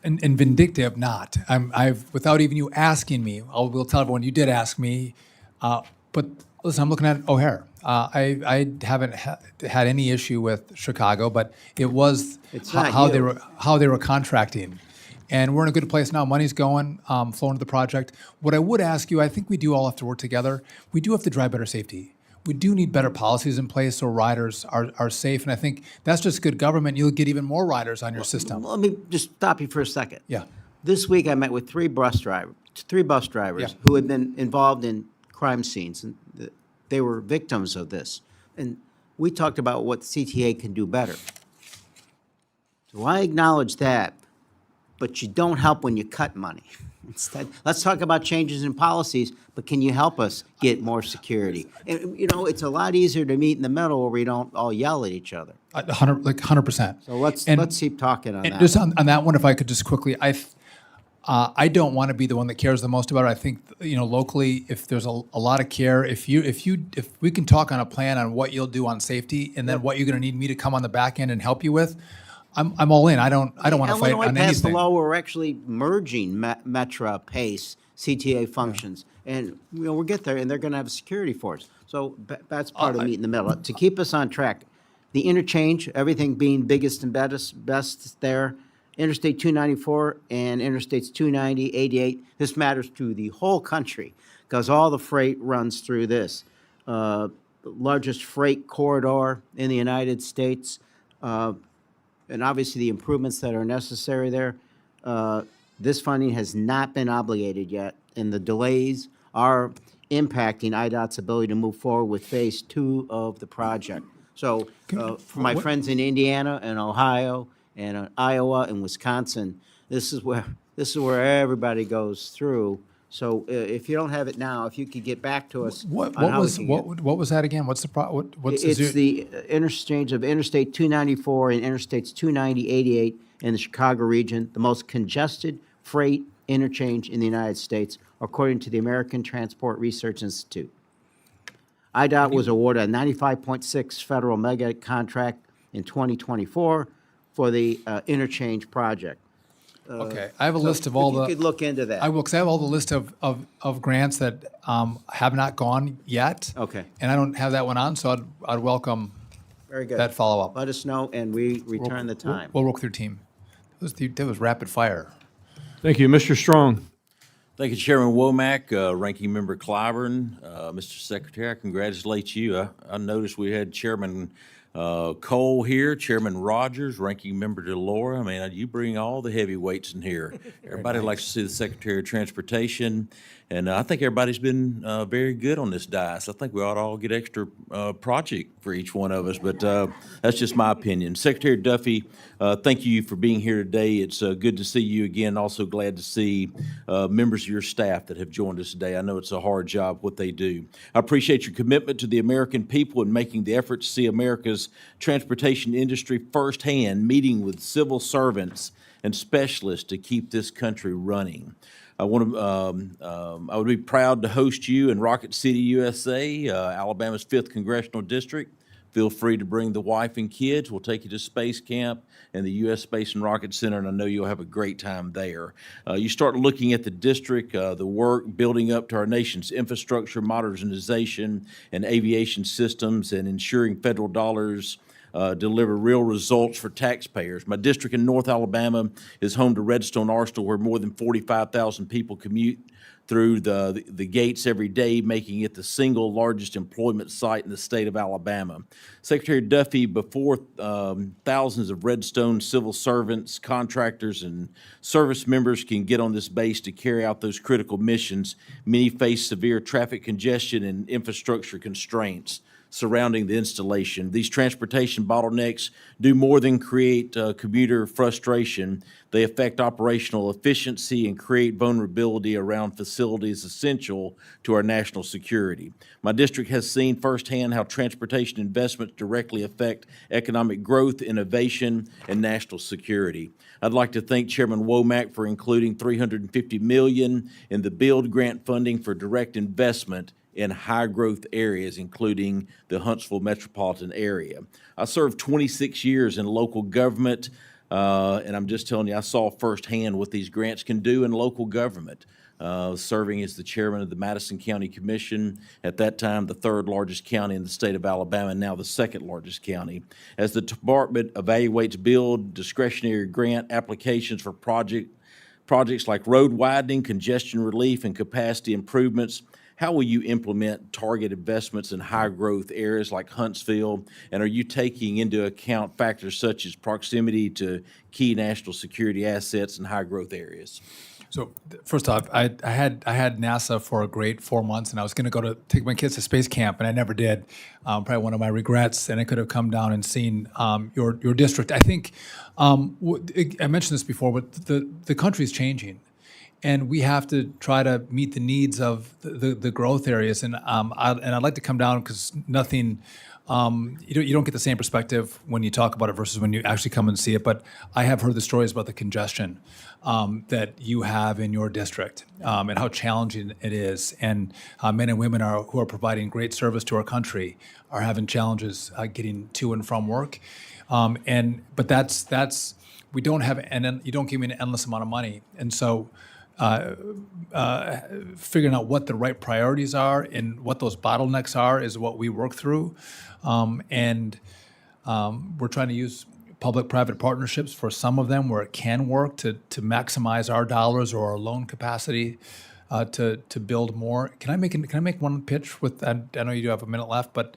And vindictive, not. I've without even you asking me. We'll tell everyone you did ask me. But listen, I'm looking at O'Hare. I haven't had any issue with Chicago, but it was It's not how you. they were contracting. And we're in a good place now. Money's going, flowing to the project. What I would ask you, I think we do all have to work together. We do have to drive better safety. We do need better policies in place so riders are safe. And I think that's just good government. You'll get even more riders on your system. Let me just stop you for a second. Yeah. This week I met with 3 bus drivers Yeah. who had been involved in crime scenes, and they were victims of this. And we talked about what CTA can do better. So I acknowledge that, but you don't help when you cut money. Instead, let's talk about changes in policies, but can you help us get more security? And, you know, it's a lot easier to meet in the middle where we don't all yell at each other. 100%. So let's keep talking on And that. just on that one, if I could just quickly, I don't want to be the one that cares the most about it. I think, you know, locally, if there's a lot of care, if we can talk on a plan on what you'll do on safety and then what you're going to need me to come on the back end and help you with, I'm all in. I don't want to fight Illinois on passed the anything. law where we're actually merging Metra, PACE, CTA functions. And, you know, we'll get there, and they're going to have a security force. So that's part of meeting in the middle. To keep us on track, the interchange, everything being biggest and best there, Interstate 294 and Interstates 290, 88, this matters to the whole country because all the freight runs through this. The largest freight corridor in the United States. And obviously the improvements that are necessary there. This funding has not been obligated yet, and the delays are impacting IDOT's ability to move forward with Phase 2 of the project. So for my friends in Indiana and Ohio and Iowa and Wisconsin, this is where everybody goes through. So if you don't have it now, if you could get back to us What on how we was can what was that again? What's the what's it's the interchange of Interstate 294 and Interstates 290, 88 in the Chicago region, the most congested freight interchange in the United States, according to the American Transport Research Institute. IDOT was awarded a $95.6 federal mega contract in 2024 for the interchange project. Okay, I have a list of all If the. you could look into that. I will, because I have all the list of grants that have not gone yet. Okay. And I don't have that one on, so I'd welcome Very good. that follow-up. Let us know, and we return the time. We'll work with your team. That was rapid fire. Thank you, Mr. Strong. Thank you, Chairman Womack, Ranking Member Clyburn, Mr. Secretary. I congratulate you. I noticed we had Chairman Cole here, Chairman Rogers, Ranking Member DeLauro. I mean, you bring all the heavyweights in here. Everybody likes to see the Secretary of Transportation, and I think everybody's been very good on this dais. I think we ought to all get extra project for each one of us, but that's just my opinion. Secretary Duffy, thank you for being here today. It's good to see you again. Also glad to see members of your staff that have joined us today. I know it's a hard job what they do. I appreciate your commitment to the American people and making the effort to see America's transportation industry firsthand, meeting with civil servants and specialists to keep this country running. I would be proud to host you in Rocket City, USA, Alabama's 5th Congressional District, Feel free to bring the wife and kids. We'll take you to Space Camp and the U.S. Space and Rocket Center, and I know you'll have a great time there. You start looking at the district, the work building up to our nation's infrastructure, modernization, and aviation systems, and ensuring federal dollars deliver real results for taxpayers. My district in North Alabama is home to Redstone Arsenal, where more than 45,000 people commute through the gates every day, making it the single largest employment site in the state of Alabama. Secretary Duffy, before thousands of Redstone civil servants, contractors, and service members can get on this base to carry out those critical missions, many face severe traffic congestion and infrastructure constraints surrounding the installation. These transportation bottlenecks do more than create commuter frustration. They affect operational efficiency and create vulnerability around facilities essential to our national security. My district has seen firsthand how transportation investments directly affect economic growth, innovation, and national security. I'd like to thank Chairman Womack for including $350 million in the BUILD grant funding for direct investment in high-growth areas, including the Huntsville metropolitan area. I served 26 years in local government, and I'm just telling you, I saw firsthand what these grants can do in local government. Serving as the chairman of the Madison County Commission, at that time the third largest county in the state of Alabama, and now the second largest county. As the department evaluates BUILD discretionary grant applications for projects like road widening, congestion relief, and capacity improvements, how will you implement target investments in high-growth areas like Huntsville? And are you taking into account factors such as proximity to key national security assets in high-growth areas? So first off, I had NASA for a great 4 months, and I was going to go to take my kids to space camp, and I never did. Probably one of my regrets, and I could have come down and seen your district. I think I mentioned this before, but the country is changing. And we have to try to meet the needs of the growth areas. And I'd like to come down because nothing, you don't get the same perspective when you talk about it versus when you actually come and see it. But I have heard the stories about the congestion that you have in your district and how challenging it is. And men and women who are providing great service to our country are having challenges getting to and from work. But that's we don't have, and you don't give me an endless amount of money. And so figuring out what the right priorities are and what those bottlenecks are is what we work through. We're trying to use public-private partnerships for some of them where it can work to maximize our dollars or our loan capacity to build more. Can I make one pitch with, I know you do have a minute left, but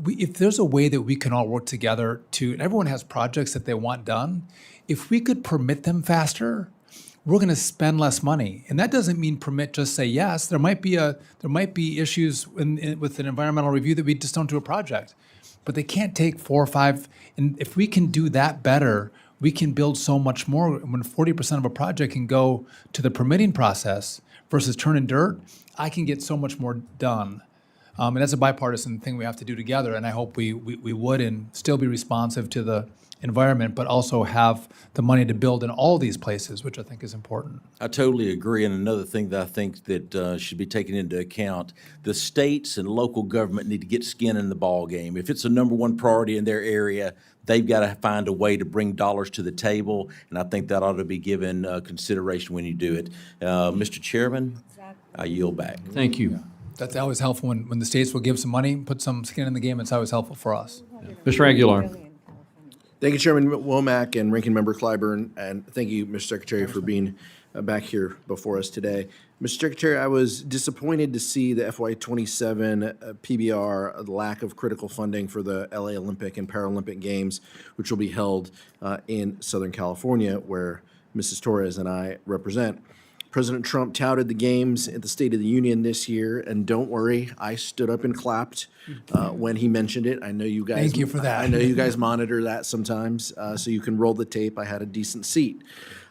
if there's a way that we can all work together and everyone has projects that they want done, if we could permit them faster, we're going to spend less money. And that doesn't mean permit, just say yes. There might be issues with an environmental review that we just don't do a project. But they can't take 4 or 5. And if we can do that better, we can build so much more. When 40% of a project can go to the permitting process versus turning dirt, I can get so much more done. And that's a bipartisan thing we have to do together. And I hope we would and still be responsive to the environment, but also have the money to build in all these places, which I think is important. I totally agree. And another thing that I think that should be taken into account, the states and local government need to get skin in the ball game. If it's a number one priority in their area, they've got to find a way to bring dollars to the table. And I think that ought to be given consideration when you do it. Mr. Chairman, I yield back. Thank you. That's always helpful when the states will give some money, put some skin in the game. It's always helpful for us. Mr. Aguilar. Thank you, Chairman Womack and Ranking Member Clyburn, and thank you, Mr. Secretary, for being back here before us today. Mr. Secretary, I was disappointed to see the FY27 PBR, the lack of critical funding for the LA Olympic and Paralympic Games, which will be held in Southern California, where Mrs. Torres and I represent. President Trump touted the games at the State of the Union this year, and don't worry, I stood up and clapped when he mentioned it. I know you guys. Thank you for that. I know you guys monitor that sometimes, so you can roll the tape. I had a decent seat.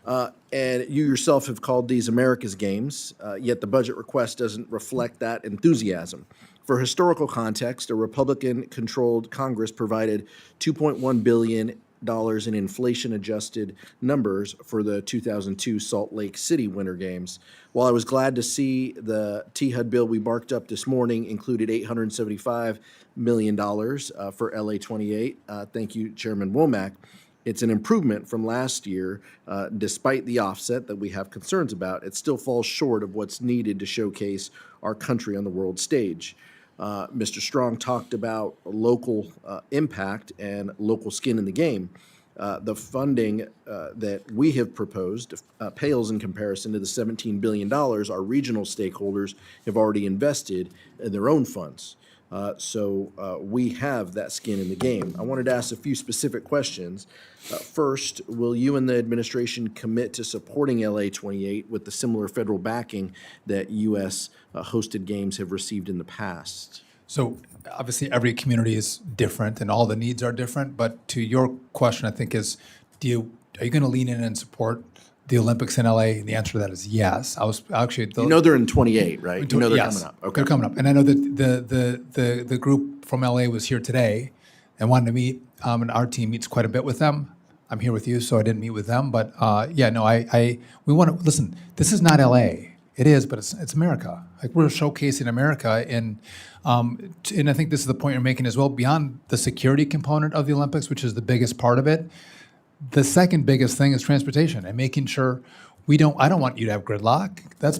And you yourself have called these America's Games, yet the budget request doesn't reflect that enthusiasm. For historical context, a Republican-controlled Congress provided $2.1 billion in inflation-adjusted numbers for the 2002 Salt Lake City Winter Games. While I was glad to see the THUD bill we marked up this morning included $875 million for LA 28, thank you, Chairman Womack. It's an improvement from last year. Despite the offset that we have concerns about, it still falls short of what's needed to showcase our country on the world stage. Mr. Strong talked about local impact and local skin in the game. The funding that we have proposed pales in comparison to the $17 billion our regional stakeholders have already invested in their own funds. So we have that skin in the game. I wanted to ask a few specific questions. First, will you and the administration commit to supporting LA 28 with the similar federal backing that U.S. Hosted games have received in the past? So obviously, every community is different and all the needs are different. But to your question, I think is, are you going to lean in and support the Olympics in LA? And the answer to that is yes. I was actually. You know they're in 28, right? You know they're yes, coming up. Okay. they're coming up. And I know that the group from LA was here today and wanted to meet. And our team meets quite a bit with them. I'm here with you, so I didn't meet with them. But we want to listen. This is not LA. It is, but it's America. Like, we're showcasing America, and I think this is the point you're making as well. Beyond the security component of the Olympics, which is the biggest part of it, the second biggest thing is transportation and making sure I don't want you to have gridlock. That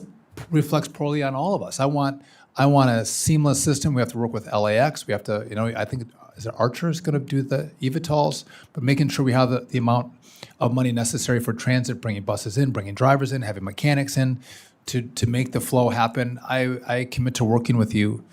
reflects poorly on all of us. I want a seamless system. We have to work with LAX. We have to, I think, is it Archer is going to do the eVTOLs, but making sure we have the amount of money necessary for transit, bringing buses in, bringing drivers in, having mechanics in to make the flow happen. I commit to working with you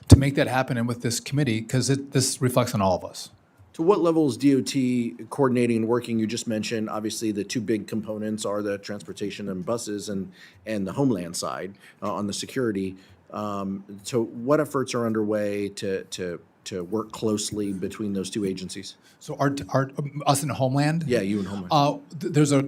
to make that happen and with this committee, because this reflects on all of us. To what level is DOT coordinating and working? You just mentioned, obviously, the two big components are the transportation and buses and the Homeland side on the security. So what efforts are underway to work closely between those two agencies? So us in Homeland? Yeah, you and Homeland.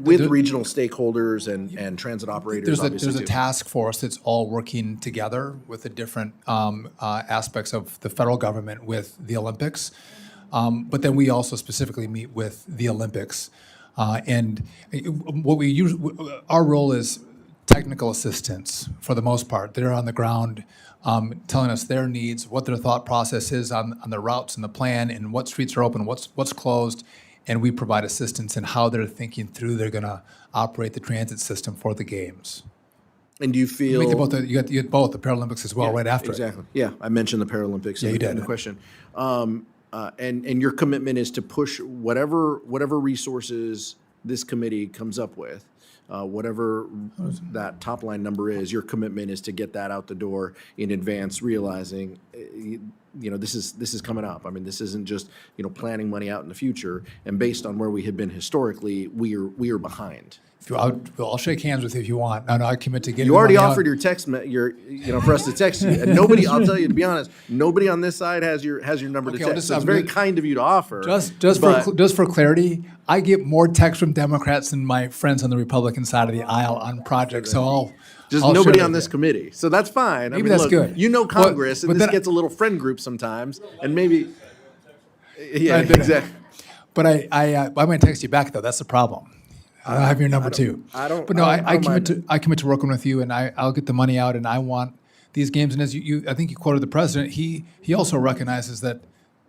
With regional stakeholders and transit operators, there's a task force that's all working together with the different aspects of the federal government with the Olympics. But then we also specifically meet with the Olympics. And our role is technical assistance for the most part. They're on the ground telling us their needs, what their thought process is on the routes and the plan, and what streets are open, what's closed, and we provide assistance in how they're thinking through they're going to operate the transit system for the games. And do you feel you get both the Paralympics as well right after exactly? Yeah, I mentioned the Paralympics in the question. And your commitment is to push whatever resources this committee comes up with, whatever that top line number is. Your commitment is to get that out the door in advance, realizing this is coming up. I mean, this isn't just planning money out in the future. And based on where we had been historically, we are behind. I'll shake hands with you if you want. No, I commit to getting. You already offered your text, for us to text you, and nobody. I'll tell you, to be honest, nobody on this side has your number to text. So it's very kind of you to offer. Just for clarity, I get more texts from Democrats than my friends on the Republican side of the aisle on projects. So I'll nobody on this committee. So that's fine. Maybe that's good. Congress, and this gets a little friend group sometimes, and maybe. Yeah, exactly. But I'm going to text you back though. That's the problem. I have your number too. I commit to working with you, and I'll get the money out, and I want these games. And as I think you quoted the president. He also recognizes that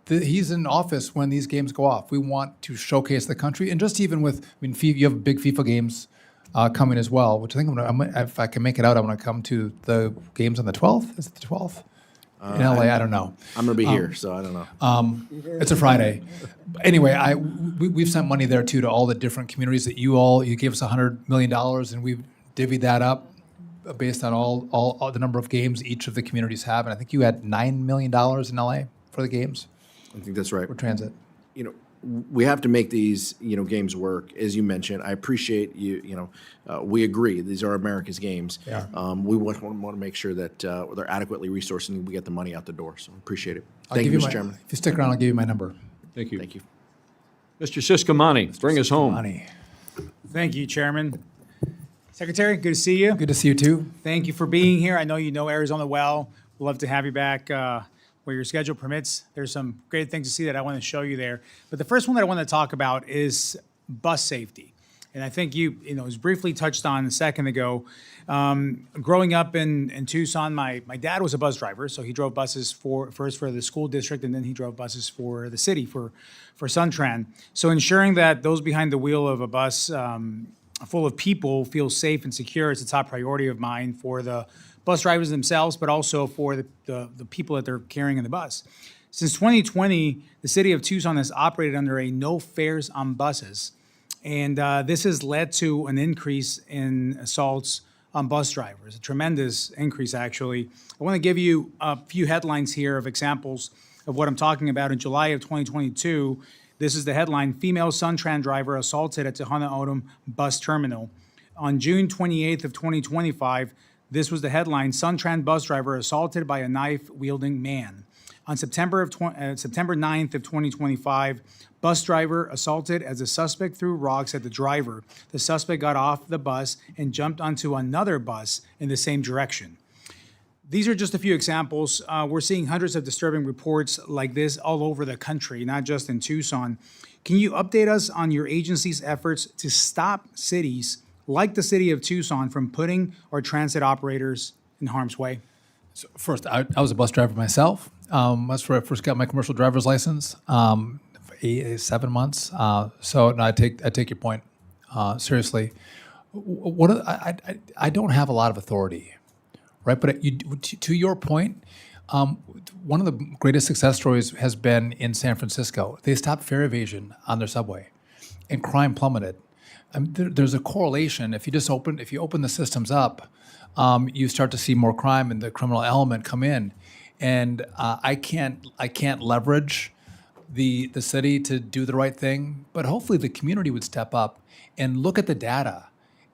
he's in office when these games go off. We want to showcase the country, and just even with you have big FIFA games coming as well, which I think if I can make it out, I'm going to come to the games on the 12th. Is it the 12th? In LA, I don't know. I'm going to be here, so I don't know. It's a Friday. Anyway, we've sent money there too to all the different communities that you gave us $100 million, and we've divvied that up based on all the number of games each of the communities have. And I think you had $9 million in LA for the games. I think that's right. For transit. We have to make these, games work. As you mentioned, I appreciate you. We agree these are America's games. Yeah. We want to make sure that they're adequately resourced and we get the money out the door. So appreciate it. Thank you, Mr. Chairman. If you stick around, I'll give you my number. Thank you. Thank you. Mr. Ciscomani, bring us home. Thank you, Chairman. Secretary, good to see you. Good to see you too. Thank you for being here. I know you know Arizona well. We'd love to have you back where your schedule permits. There's some great things to see that I want to show you there. But the first one that I want to talk about is bus safety. And I think you know, it was briefly touched on a second ago. Growing up in Tucson, my dad was a bus driver, so he drove buses first for the school district, and then he drove buses for the city, for Suntran. So ensuring that those behind the wheel of a bus full of people feel safe and secure is a top priority of mine for the bus drivers themselves, but also for the people that they're carrying in the bus. Since 2020, the city of Tucson has operated under a no fares on buses. And this has led to an increase in assaults on bus drivers, a tremendous increase, actually. I want to give you a few headlines here of examples of what I'm talking about. In July of 2022, this is the headline: female Suntran driver assaulted at Tohono O'odham bus terminal. On June 28th of 2025, this was the headline: Suntran bus driver assaulted by a knife-wielding man. On September 9th of 2025, bus driver assaulted as the suspect threw rocks at the driver. The suspect got off the bus and jumped onto another bus in the same direction. These are just a few examples. We're seeing hundreds of disturbing reports like this all over the country, not just in Tucson. Can you update us on your agency's efforts to stop cities like the city of Tucson from putting our transit operators in harm's way? So first, I was a bus driver myself. That's where I first got my commercial driver's license, 7 months. So no, I take your point seriously. I don't have a lot of authority, right? But to your point, one of the greatest success stories has been in San Francisco. They stopped fare evasion on their subway, and crime plummeted. There's a correlation. If you open the systems up, you start to see more crime and the criminal element come in. And I can't leverage the city to do the right thing, but hopefully the community would step up and look at the data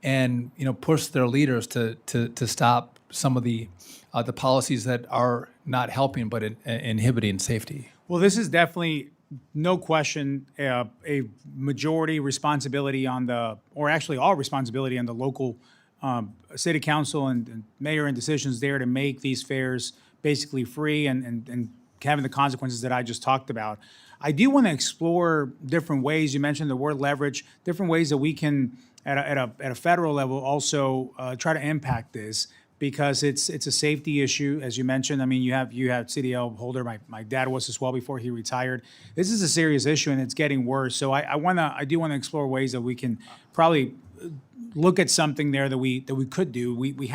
and push their leaders to stop some of the policies that are not helping but inhibiting safety. Well, this is definitely, no question, a majority responsibility or actually all responsibility on the local city council and mayor and decisions there to make these fares basically free and having the consequences that I just talked about. I do want to explore different ways. You mentioned the word leverage, different ways that we can, at a federal level, also try to impact this, because it's a safety issue, as you mentioned. I mean, you have CDL holder. My dad was as well before he retired. This is a serious issue, and it's getting worse. So I do want to explore ways that we can probably look at something there that we could do. I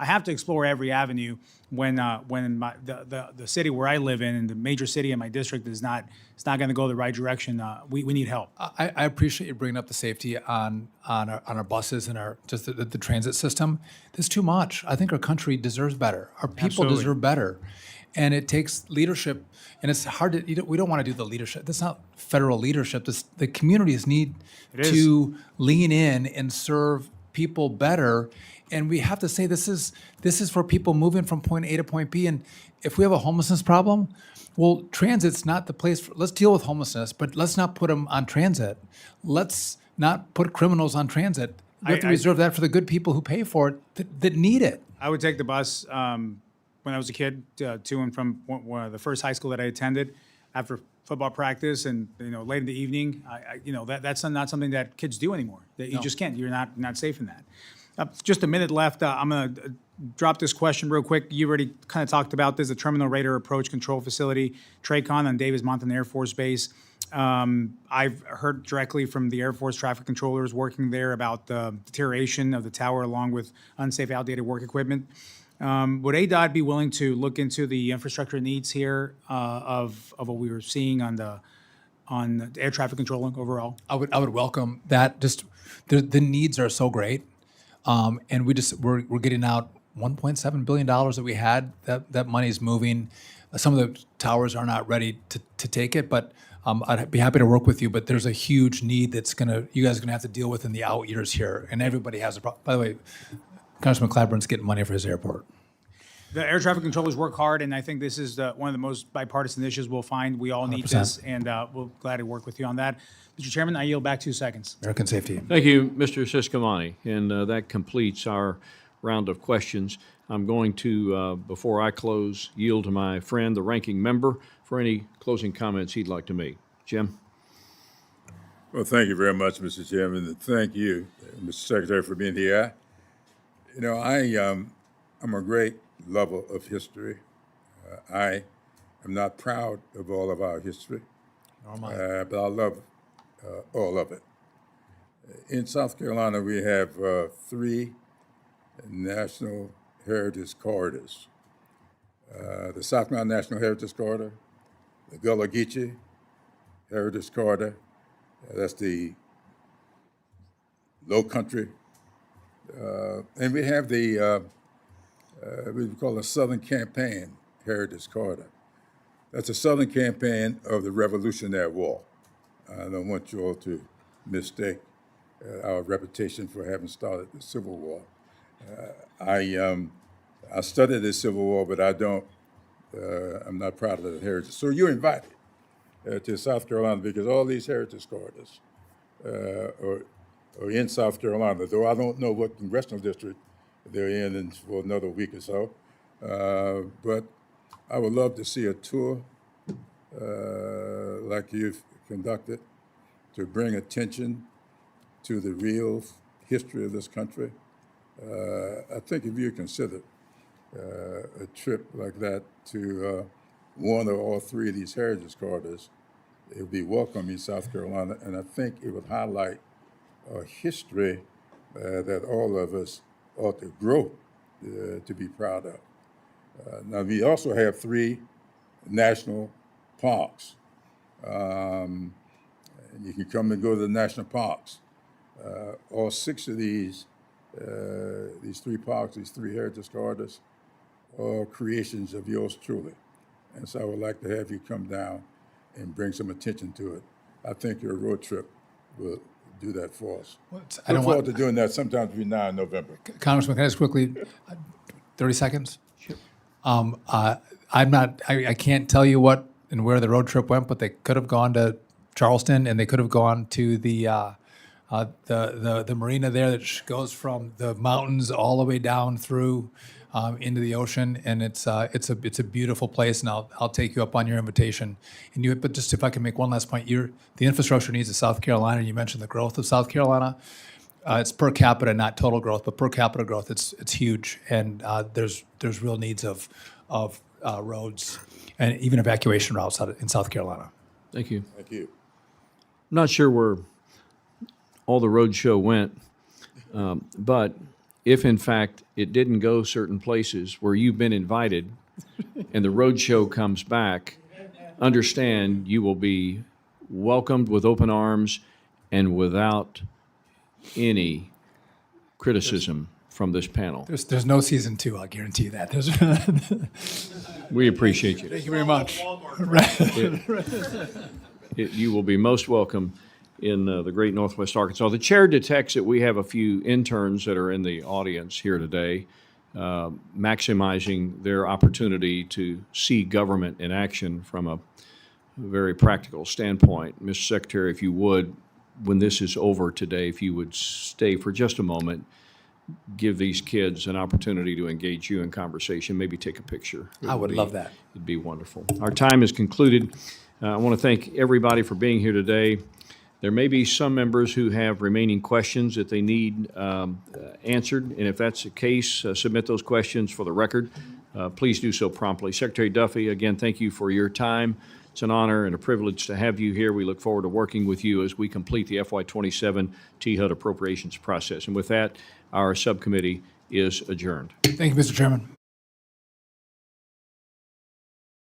have to explore every avenue when the city where I live in, and the major city in my district, is not going to go the right direction. We need help. I appreciate you bringing up the safety on our buses and the transit system. There's too much. I think our country deserves better. Our people Absolutely. deserve better, and it takes leadership. And it's hard to. We don't want to do the leadership. That's not federal leadership. The communities need to lean in and serve people better. And we have to say this is for people moving from point A to point B. And if we have a homelessness problem, well, transit's not the place. Let's deal with homelessness, but let's not put them on transit. Let's not put criminals on transit. We have to reserve that for the good people who pay for it that need it. I would take the bus when I was a kid to and from the first high school that I attended after football practice, and late in the evening. That's not something that kids do anymore. That you just can't. You're not safe in that. Just a minute left. I'm going to drop this question real quick. You already kind of talked about this, the Terminal Radar Approach Control Facility, TRACON, on Davis-Monthan Air Force Base. I've heard directly from the Air Force traffic controllers working there about the deterioration of the tower along with unsafe, outdated work equipment. Would ADOT be willing to look into the infrastructure needs here of what we were seeing on the air traffic controlling overall? I would welcome that. Just the needs are so great. And we're getting out $1.7 billion that we had. That money's moving. Some of the towers are not ready to take it, but I'd be happy to work with you. But there's a huge need you guys are gonna have to deal with in the out years here, and everybody has a problem. By the way, Congressman Clyburn's getting money for his airport. The air traffic controllers work hard, and I think this is one of the most bipartisan issues we'll find. We all need 100%. this, and we'll glad to work with you on that. Mr. Chairman, I yield back 2 seconds. American safety. Thank you, Mr. Ciscomani. And that completes our round of questions. I'm going to, before I close, yield to my friend, the ranking member, for any closing comments he'd like to make. Jim? Well, thank you very much, Mr. Chairman, and thank you, Mr. Secretary, for being here. You know, I'm a great lover of history. I am not proud of all of our history, but I love all of it. In South Carolina, we have 3 National Heritage Corridors. The South Carolina National Heritage Corridor, the Gullah Geechee Heritage Corridor, that's the Low Country, and we have the we call the Southern Campaign Heritage Corridor. That's a Southern campaign of the Revolutionary War. I don't want you all to mistake our reputation for having started the Civil War. I studied the Civil War, but I'm not proud of the heritage. So you're invited to South Carolina because all these heritage corridors are in South Carolina, though I don't know what congressional district they're in for another week or so. But I would love to see a tour like you've conducted to bring attention to the real history of this country. I think if you consider a trip like that to one or all 3 of these heritage corridors, it would be welcome in South Carolina, and I think it would highlight a history that all of us ought to grow to be proud of. Now, we also have 3 national parks. You can come and go to the national parks. All 6 of these 3 parks, these 3 heritage corridors, are creations of yours truly. And so I would like to have you come down and bring some attention to it. I think your road trip will do that for us. I don't Look want- forward to doing that sometime between now and November. Congressman, can I just quickly, 30 seconds? I can't tell you what and where the road trip went, but they could have gone to Charleston and they could have gone to the marina there that goes from the mountains all the way down through into the ocean, and it's a beautiful place, and I'll take you up on your invitation. But just if I can make one last point, the infrastructure needs of South Carolina. You mentioned the growth of South Carolina. It's per capita, not total growth, but per capita growth. It's huge, and there's real needs of roads and even evacuation routes in South Carolina. Thank you. Thank you. I'm not sure where all the roadshow went, but if in fact it didn't go certain places where you've been invited and the roadshow comes back, understand you will be welcomed with open arms and without any criticism from this panel. There's no season 2, I'll guarantee you that. We appreciate you. Thank you very much. You will be most welcome in the great Northwest Arkansas. The chair detects that we have a few interns that are in the audience here today, maximizing their opportunity to see government in action from a very practical standpoint. Mr. Secretary, if you would, when this is over today, if you would stay for just a moment, give these kids an opportunity to engage you in conversation, maybe take a picture. I would love that. It'd be wonderful. Our time is concluded. I want to thank everybody for being here today. There may be some members who have remaining questions that they need answered, and if that's the case, submit those questions for the record. Please do so promptly. Secretary Duffy, again, thank you for your time. It's an honor and a privilege to have you here. We look forward to working with you as we complete the FY27 THUD appropriations process. And with that, our subcommittee is adjourned. Thank you, Mr. Chairman.